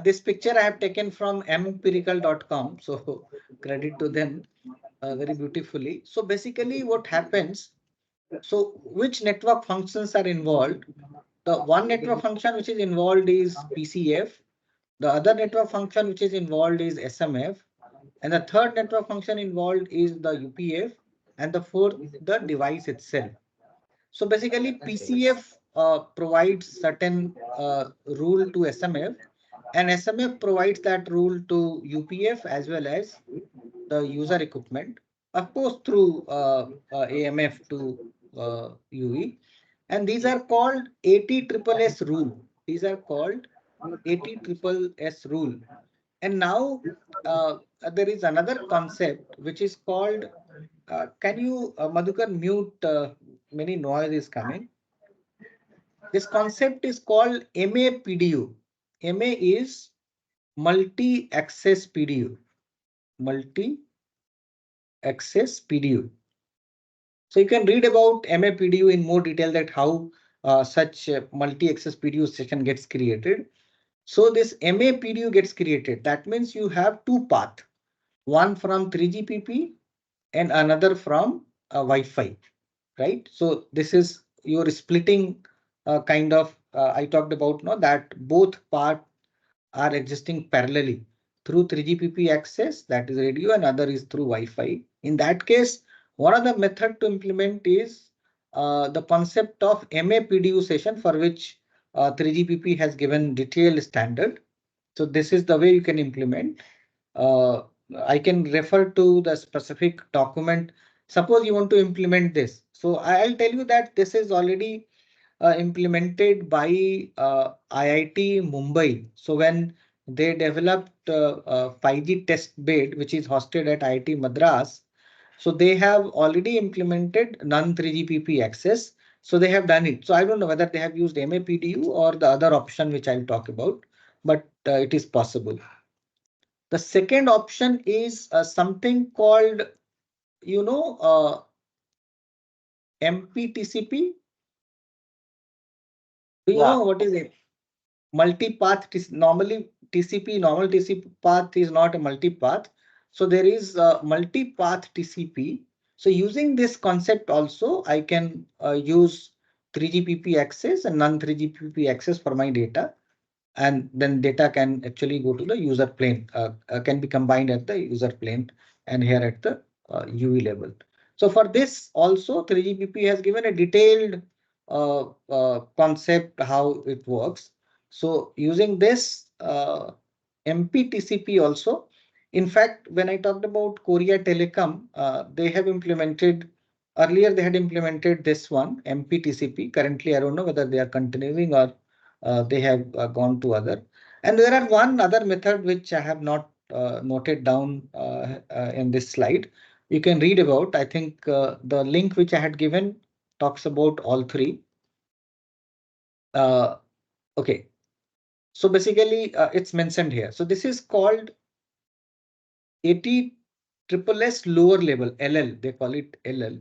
This picture I have taken from empirical.com. So credit to them very beautifully. So basically what happens, so which network functions are involved? The one network function which is involved is PCF. The other network function which is involved is SMF. And the third network function involved is the UPF. And the fourth, the device itself. So basically PCF provides certain rule to SMF and SMF provides that rule to UPF as well as the user equipment, of course through AMF to UE. And these are called AT-SSS rule. These are called AT-SSS rule. And now there is another concept which is called, can you, Madhukar, mute, many noise is coming. This concept is called MA-PDU. MA is multi-access PDU. Multi-access PDU. So you can read about MA-PDU in more detail that how such multi-access PDU session gets created. So this MA-PDU gets created. That means you have two paths, one from 3GPP and another from Wi-Fi, right? So this is your splitting kind of, I talked about no, that both part are existing parallelly through 3GPP access, that is radio, and other is through Wi-Fi. In that case, one of the method to implement is the concept of MAPDU session for which 3GPP has given detailed standard. So this is the way you can implement. Uh, I can refer to the specific document. Suppose you want to implement this. So I'll tell you that this is already implemented by IIT Mumbai. So when they developed 5G test bed, which is hosted at IIT Madras, So they have already implemented non-3GPP access. So they have done it. So I don't know whether they have used MAPDU or the other option which I'll talk about, but it is possible. The second option is something called, MPTCP. Do you Yeah. know what is it? Multi-path. Normally TCP, normal TCP path is not a multi-path. So there is a multi-path TCP. So using this concept also, I can use 3GPP access and non-3GPP access for my data. And then data can actually go to the user plane, can be combined at the user plane and here at the UV level. So for this also 3GPP has given a detailed concept how it works. So using this MPTCP also, in fact, when I talked about Korea Telecom, they have implemented, earlier they had implemented this one, MPTCP. Currently, I don't know whether they are continuing or they have gone to other. And there are one other method which I have not noted down in this slide. You can read about, I think the link which I had given talks about all three. Okay, so basically it's mentioned here. So this is called AT-SSS lower level, LL, they call it LL,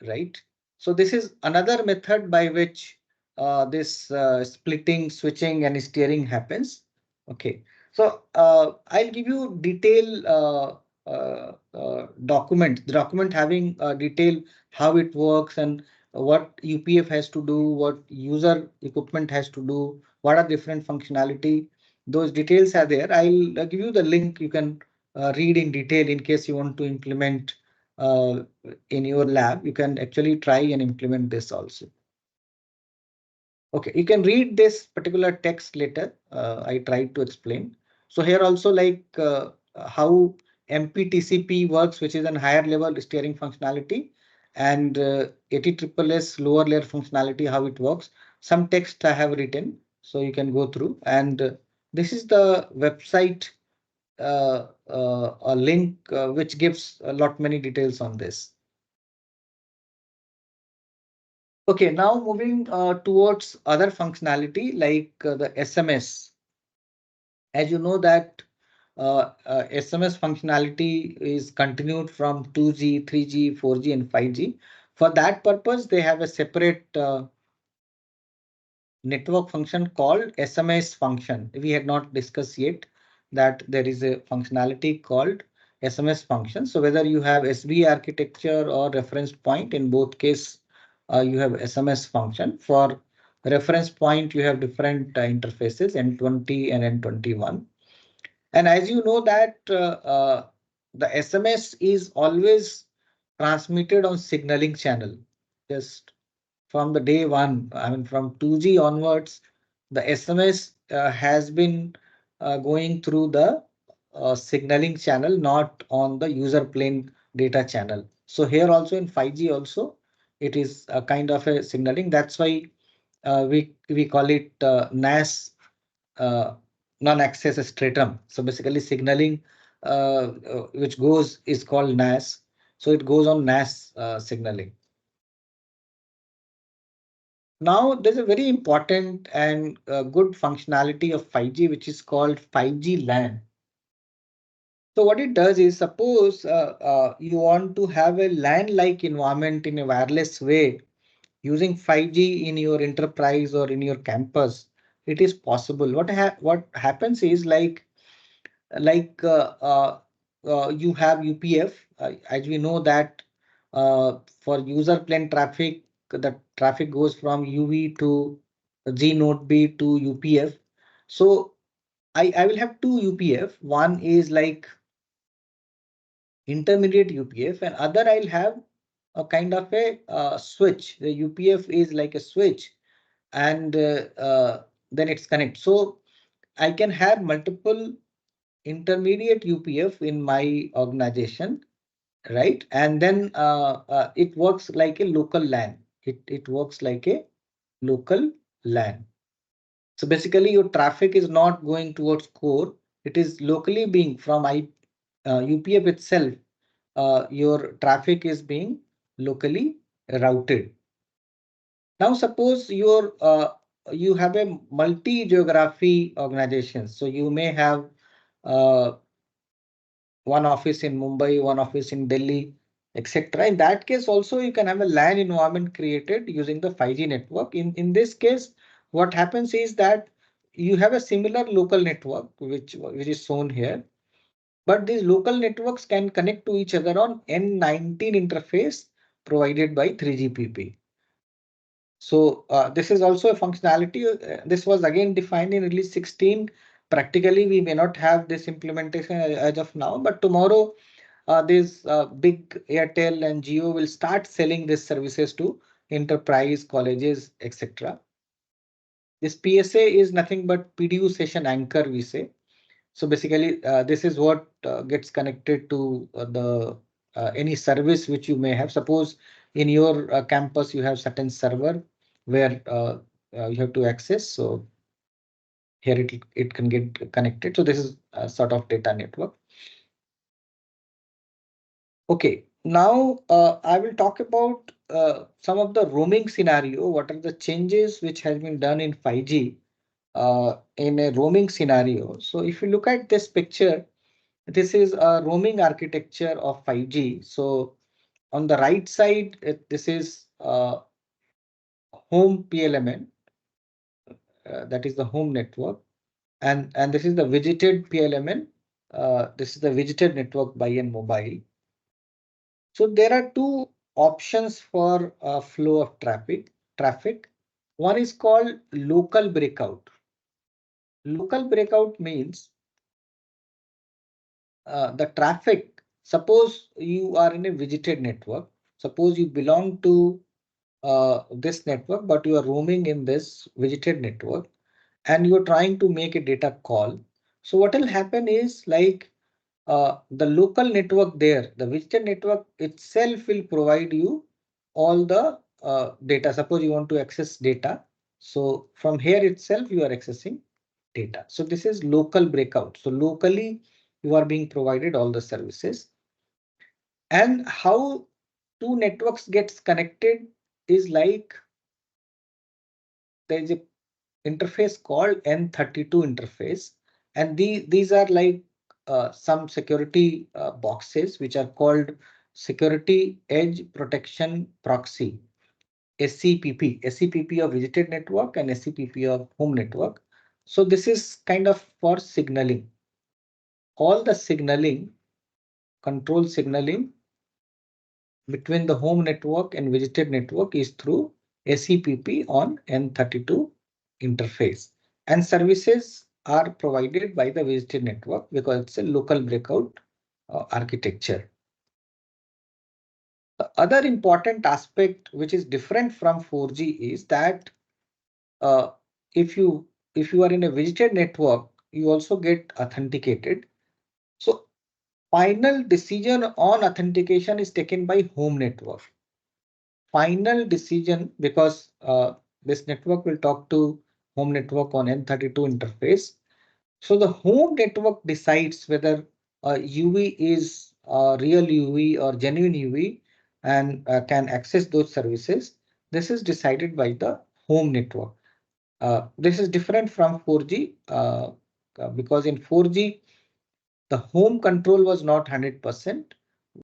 right? So this is another method by which this splitting, switching and steering happens. Okay, so I'll give you detail document, the document having detail how it works and what UPF has to do, what user equipment has to do, what are different functionality. Those details are there. I'll give you the link. You can read in detail in case you want to implement in your lab. You can actually try and implement this also. Okay, you can read this particular text later. I tried to explain. So here also like how MPTCP works, which is a higher level steering functionality, and AT-SSS lower layer functionality, how it works. Some text I have written, so you can go through. And this is the website, a link which gives a lot many details on this. Okay, now moving towards other functionality like the SMS. As you know that SMS functionality is continued from 2G, 3G, 4G and 5G. For that purpose, they have a separate network function called SMS function. We had not discussed yet that there is a functionality called SMS function. So whether you have SB architecture or reference point, in both case, you have SMS function. For reference point, you have different interfaces, N20 and N21. And as you know that the SMS is always transmitted on signaling channel. Just from the day one, I mean from 2G onwards, the SMS has been going through the signaling channel, not on the user plane data channel. So here also in 5G also, it is a kind of a signaling. That's why we call it NAS, non-access stratum. So basically signaling which goes is called NAS. So it goes on NAS signaling. Now there's a very important and good functionality of 5G, which is called 5G LAN. So what it does is, suppose you want to have a LAN-like environment in a wireless way using 5G in your enterprise or in your campus, it is possible. What happens is like you have UPF, as we know that for user plane traffic, the traffic goes from UV to G node B to UPF. So I will have two UPF. One is like intermediate UPF and other I'll have a kind of a switch. The UPF is like a switch and then it's connect. So I can have multiple intermediate UPF in my organization, right? And then it works like a local LAN. It works like a local LAN. So basically your traffic is not going towards core. It is locally being from UPF itself your traffic is being locally routed. Now, suppose you have a multi-geography organization. So you may have uh, one office in Mumbai, one office in Delhi, etc. In that case, also you can have a LAN environment created using the 5G network. In this case, what happens is that you have a similar local network, which is shown here. But these local networks can connect to each other on N19 interface provided by 3GPP. So this is also a functionality. This was again defined in release 16. Practically, we may not have this implementation as of now, but tomorrow these big Airtel and Jio will start selling these services to enterprise, colleges, etc. This PSA is nothing but PDU session anchor, we say. So basically, this is what gets connected to the any service which you may have. Suppose in your campus you have certain server where you have to access. So here it can get connected. So this is a sort of data network. Okay, now I will talk about some of the roaming scenario. What are the changes which has been done in 5G in a roaming scenario? So if you look at this picture, this is a roaming architecture of 5G. So on the right side, this is home PLMN, that is the home network, and this is the widgeted PLMN. This is the widgeted network by N Mobile. So there are two options for flow of traffic. One is called local breakout. Local breakout means the traffic. Suppose you are in a widgeted network. Suppose you belong to this network, but you are roaming in this widgeted network and you're trying to make a data call. So what will happen is like the local network there, the widgeted network itself will provide you all the data. Suppose you want to access data. So from here itself, you are accessing data. So this is local breakout. So locally, you are being provided all the services. And how two networks gets connected is like there is a interface called N32 interface, and these are like some security boxes which are called Security Edge Protection Proxy, SCPP, SCPP of visited network and SCPP of home network. So this is kind of for signaling. All the signaling, control signaling between the home network and visited network is through SCPP on N32 interface, and services are provided by the visited network because it's a local breakout architecture. The other important aspect which is different from 4G is that uh, if you are in a visited network, you also get authenticated. So final decision on authentication is taken by home network. Final decision, because this network will talk to home network on N32 interface. So the home network decides whether UV is real UV or genuine UV and can access those services. This is decided by the home network. This is different from 4G because in 4G, the home control was not 100%.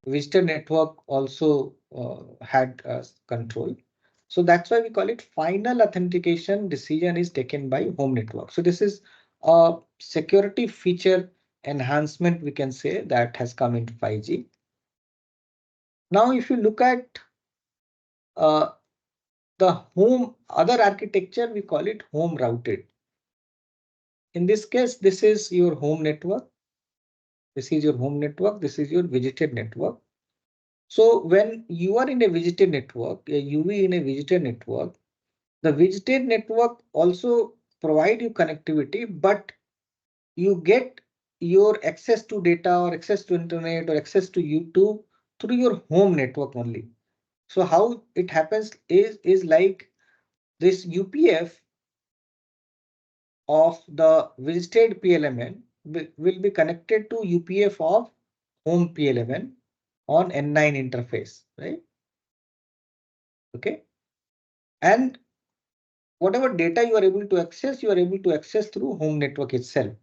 Visitor network also had control. So that's why we call it final authentication decision is taken by home network. So this is a security feature enhancement, we can say, that has come into 5G. Now, if you look at uh, the home other architecture, we call it home routed. In this case, this is your home network. This is your home network. This is your visited network. So when you are in a visited network, a UV in a visited network, the visited network also provide you connectivity, but you get your access to data or access to internet or access to YouTube through your home network only. So how it happens is like this UPF of the visited PLMN will be connected to UPF of home PLMN. on N9 interface, right? Okay. And whatever data you are able to access through home network itself.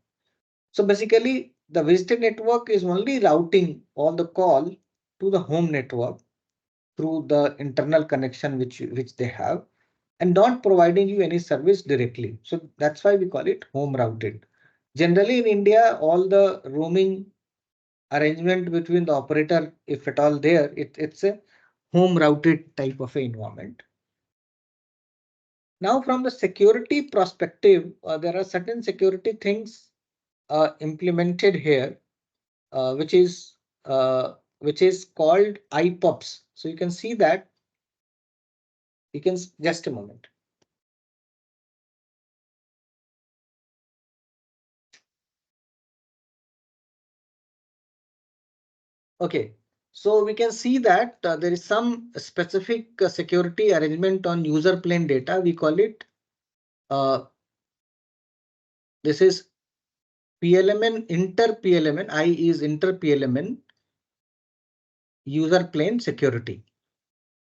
So basically, the visitor network is only routing all the call to the home network through the internal connection which they have, and not providing you any service directly. So that's why we call it home routed. Generally in India, all the roaming arrangement between the operator, if at all there, it's a home routed type of an environment. Now, from the security perspective, there are certain security things implemented here, which is called IPOPs. So you can see that. You can just a moment. Okay, so we can see that there is some specific security arrangement on user plane data. We call it this is PLMN, inter PLMN. I is inter PLMN user plane security.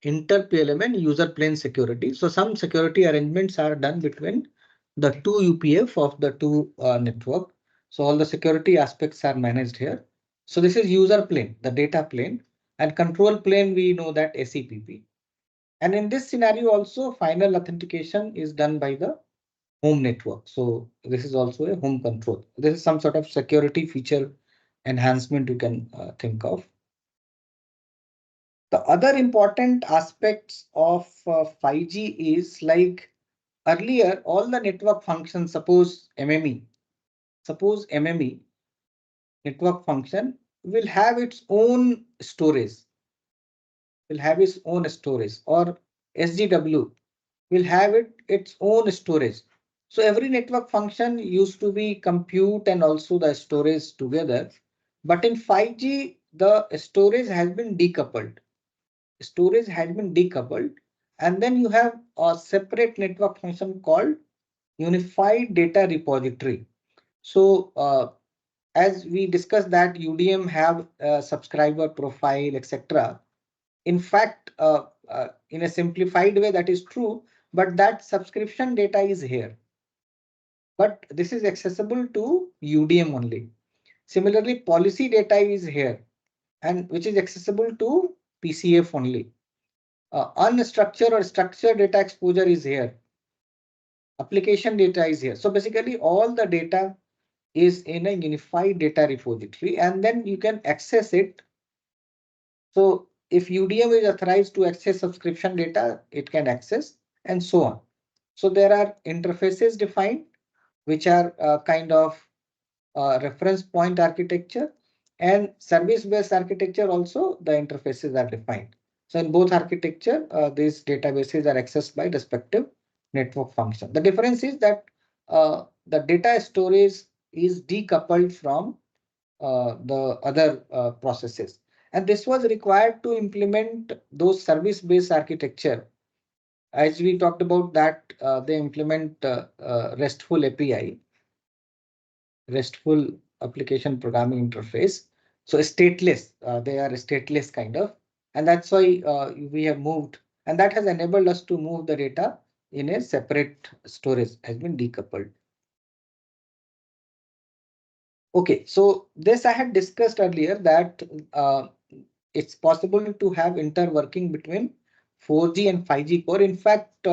Inter PLMN user plane security. So some security arrangements are done between the two UPF of the two network. So all the security aspects are managed here. So this is user plane, the data plane, and control plane. We know that SEPP. And in this scenario also, final authentication is done by the home network. So this is also a home control. This is some sort of security feature enhancement you can think of. The other important aspects of 5G is like earlier, all the network functions, suppose MME, network function will have its own storage, or SGW will have its own storage. So every network function used to be compute and also the storage together. But in 5G, the storage has been decoupled. And then you have a separate network function called unified data repository. So as we discussed that UDM have a subscriber profile, etc. In fact, in a simplified way, that is true, but that subscription data is here. But this is accessible to UDM only. Similarly, policy data is here, and which is accessible to PCF only. Unstructured or structured data exposure is here. Application data is here. So basically, all the data is in a unified data repository, and then you can access it. So if UDM is authorized to access subscription data, it can access, and so on. So there are interfaces defined, which are kind of reference point architecture, and service-based architecture also the interfaces are defined. So in both architecture, these databases are accessed by respective network function. The difference is that the data storage is decoupled from the other processes. And this was required to implement those service-based architecture. As we talked about that, they implement RESTful API, RESTful application programming interface. So stateless, they are stateless kind of, and that's why we have moved, and that has enabled us to move the data in a separate storage, has been decoupled. Okay, so this I had discussed earlier that it's possible to have interworking between 4G and 5G core. In fact,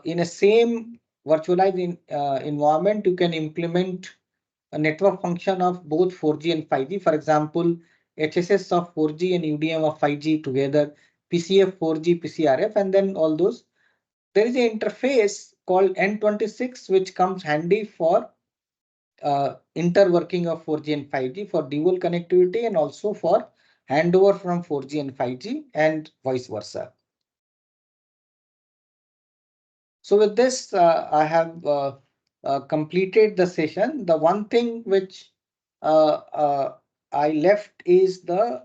in a same virtualized environment, you can implement a network function of both 4G and 5G. For example, HSS of 4G and UDM of 5G together, PCF 4G, PCRF, and then all those. There is an interface called N26, which comes handy for interworking of 4G and 5G for dual connectivity and also for handover from 4G and 5G and vice versa. So with this, I have completed the session. The one thing which I left is the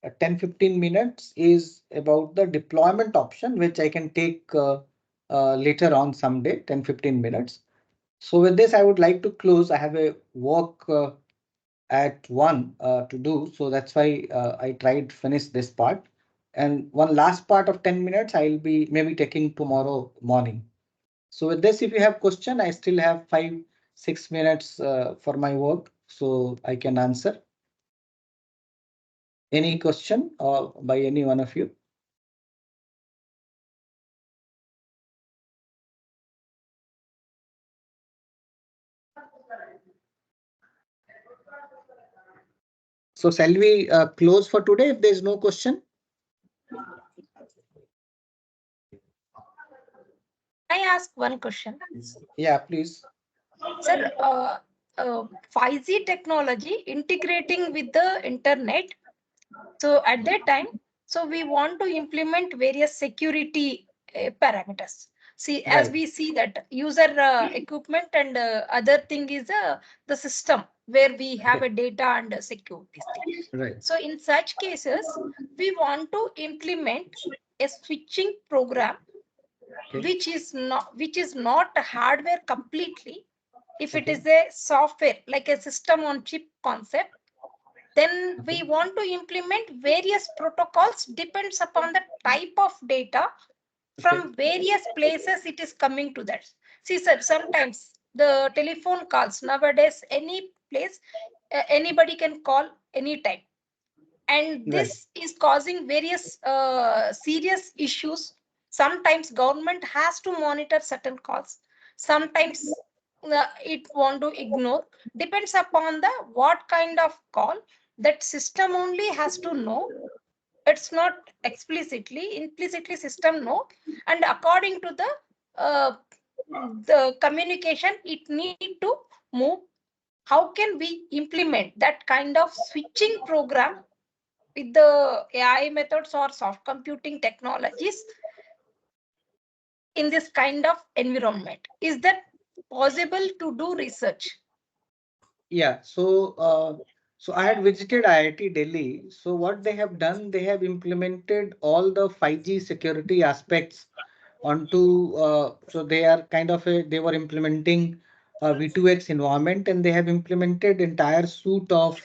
10-15 minutes is about the deployment option, which I can take later on someday, 10-15 minutes. So with this, I would like to close. I have a work at 1 to do. So that's why I tried to finish this part. And one last part of 10 minutes, I'll be maybe taking tomorrow morning. So with this, if you have question, I still have 5-6 minutes for my work, so I can answer. Any question by any one of you? So shall we close for today if there is no question? I ask one question? Yeah, please. Sir, 5G technology integrating with the internet. So at that time, so we want to implement various security parameters. See, as Right. we see that user equipment and other thing is the system where we have a data and security thing. Right. So in such cases, we want to implement a switching program, Okay. which is not hardware completely. If it Okay. is a software like a system on chip concept, then we want to implement various protocols depends upon the type of data from various places it is coming to that. See, sir, sometimes the telephone calls nowadays, any place, anybody can call anytime. And this is causing various serious issues. Sometimes government has to monitor certain calls. Sometimes it want to ignore. Depends upon the what kind of call. That system only has to know. It's not implicitly system know. And according to the communication, it need to move. How can we implement that kind of switching program with the AI methods or soft computing technologies in this kind of environment? Is that possible to do research? Yeah, so I had visited IIT Delhi. So what they have done, they have implemented all the 5G security aspects onto. So they are kind of they were implementing a V2X environment, and they have implemented entire suite of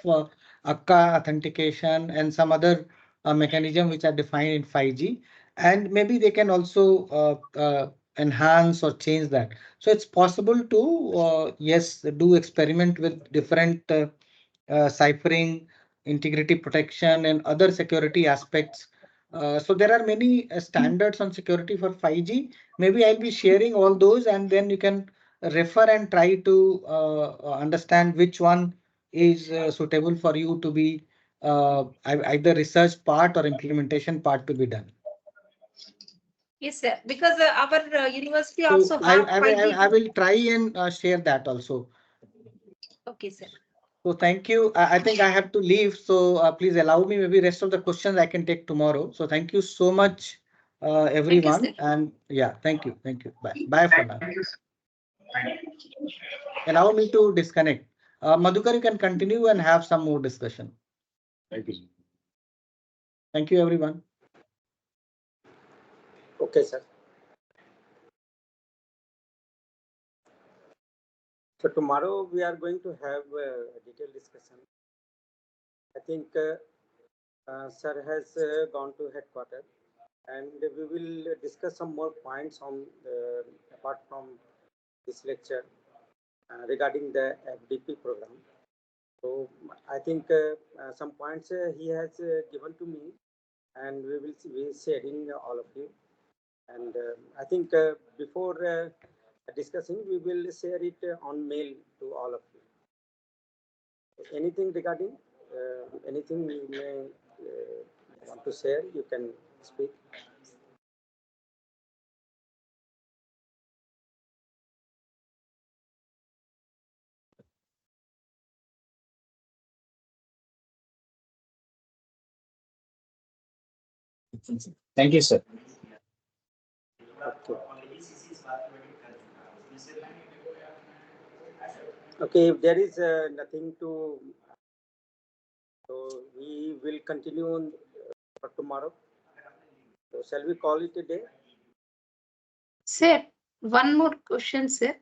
akka authentication and some other mechanism which are defined in 5G. And maybe they can also enhance or change that. So it's possible to, yes, do experiment with different ciphering, integrity protection, and other security aspects. So there are many standards on security for 5G. Maybe I'll be sharing all those, and then you can refer and try to understand which one is suitable for you to be either research part or implementation part to be done. Yes, sir. Because our university So also have 5G. I will try and share that also. Okay, sir. So thank you. I think I have to leave. So please allow me. Maybe rest of the questions I can take tomorrow. So thank you so much, everyone. Thank you, sir. And yeah, thank you. Thank you. Bye. Bye for now. Thank you, sir. Thank you. Allow me to disconnect. Madhukar, you can continue and have some more discussion. Thank you. Thank you, everyone. Okay, sir. So tomorrow we are going to have a detailed discussion. I think sir has gone to headquarters, and we will discuss some more points on apart from this lecture regarding the FDP program. So I think some points he has given to me, and we will be sharing all of you. And I think before discussing, we will share it on mail to all of you. Anything regarding anything you may want to share, you can speak. Thank you, sir. Okay. Okay, if there is nothing to, so we will continue on for tomorrow. So shall we call it a day? Sir, one more question, sir.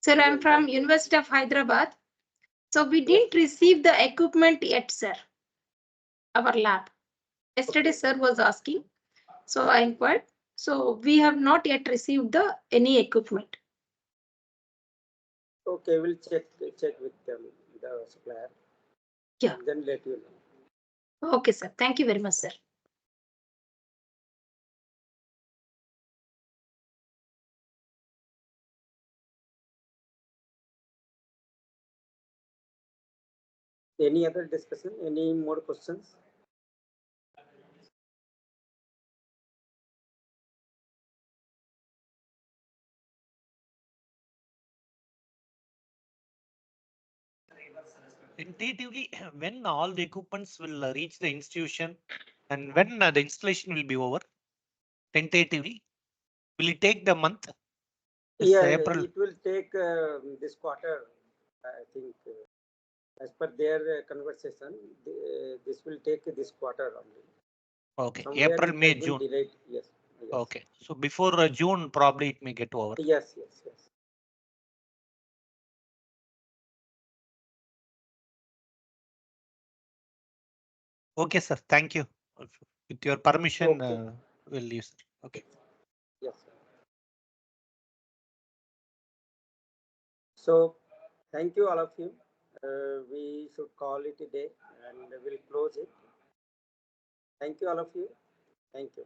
Sir, I'm from University of Hyderabad. So we didn't receive the equipment yet, sir. Our lab. Yesterday, sir was asking. So I inquired. So we have not yet received any equipment. Okay, we'll check with them, the supplier. Yeah. Then let you know. Okay, sir. Thank you very much, sir. Any other discussion? Any more questions? Tentatively, when all the equipments will reach the institution and when the installation will be over? Tentatively, will it take the month? It's Yeah, April. it will take this quarter, I think. As per their conversation, this will take this quarter only. Okay, Somewhere April, it May, has been June. delayed. Yes. Okay, so before June, probably it may get over. Yes. Okay, sir. Thank you. With your permission, Okay. we'll leave, sir. Okay. Yes, sir. So, thank you all of you. We should call it a day and we'll close it. Thank you all of you. Thank you.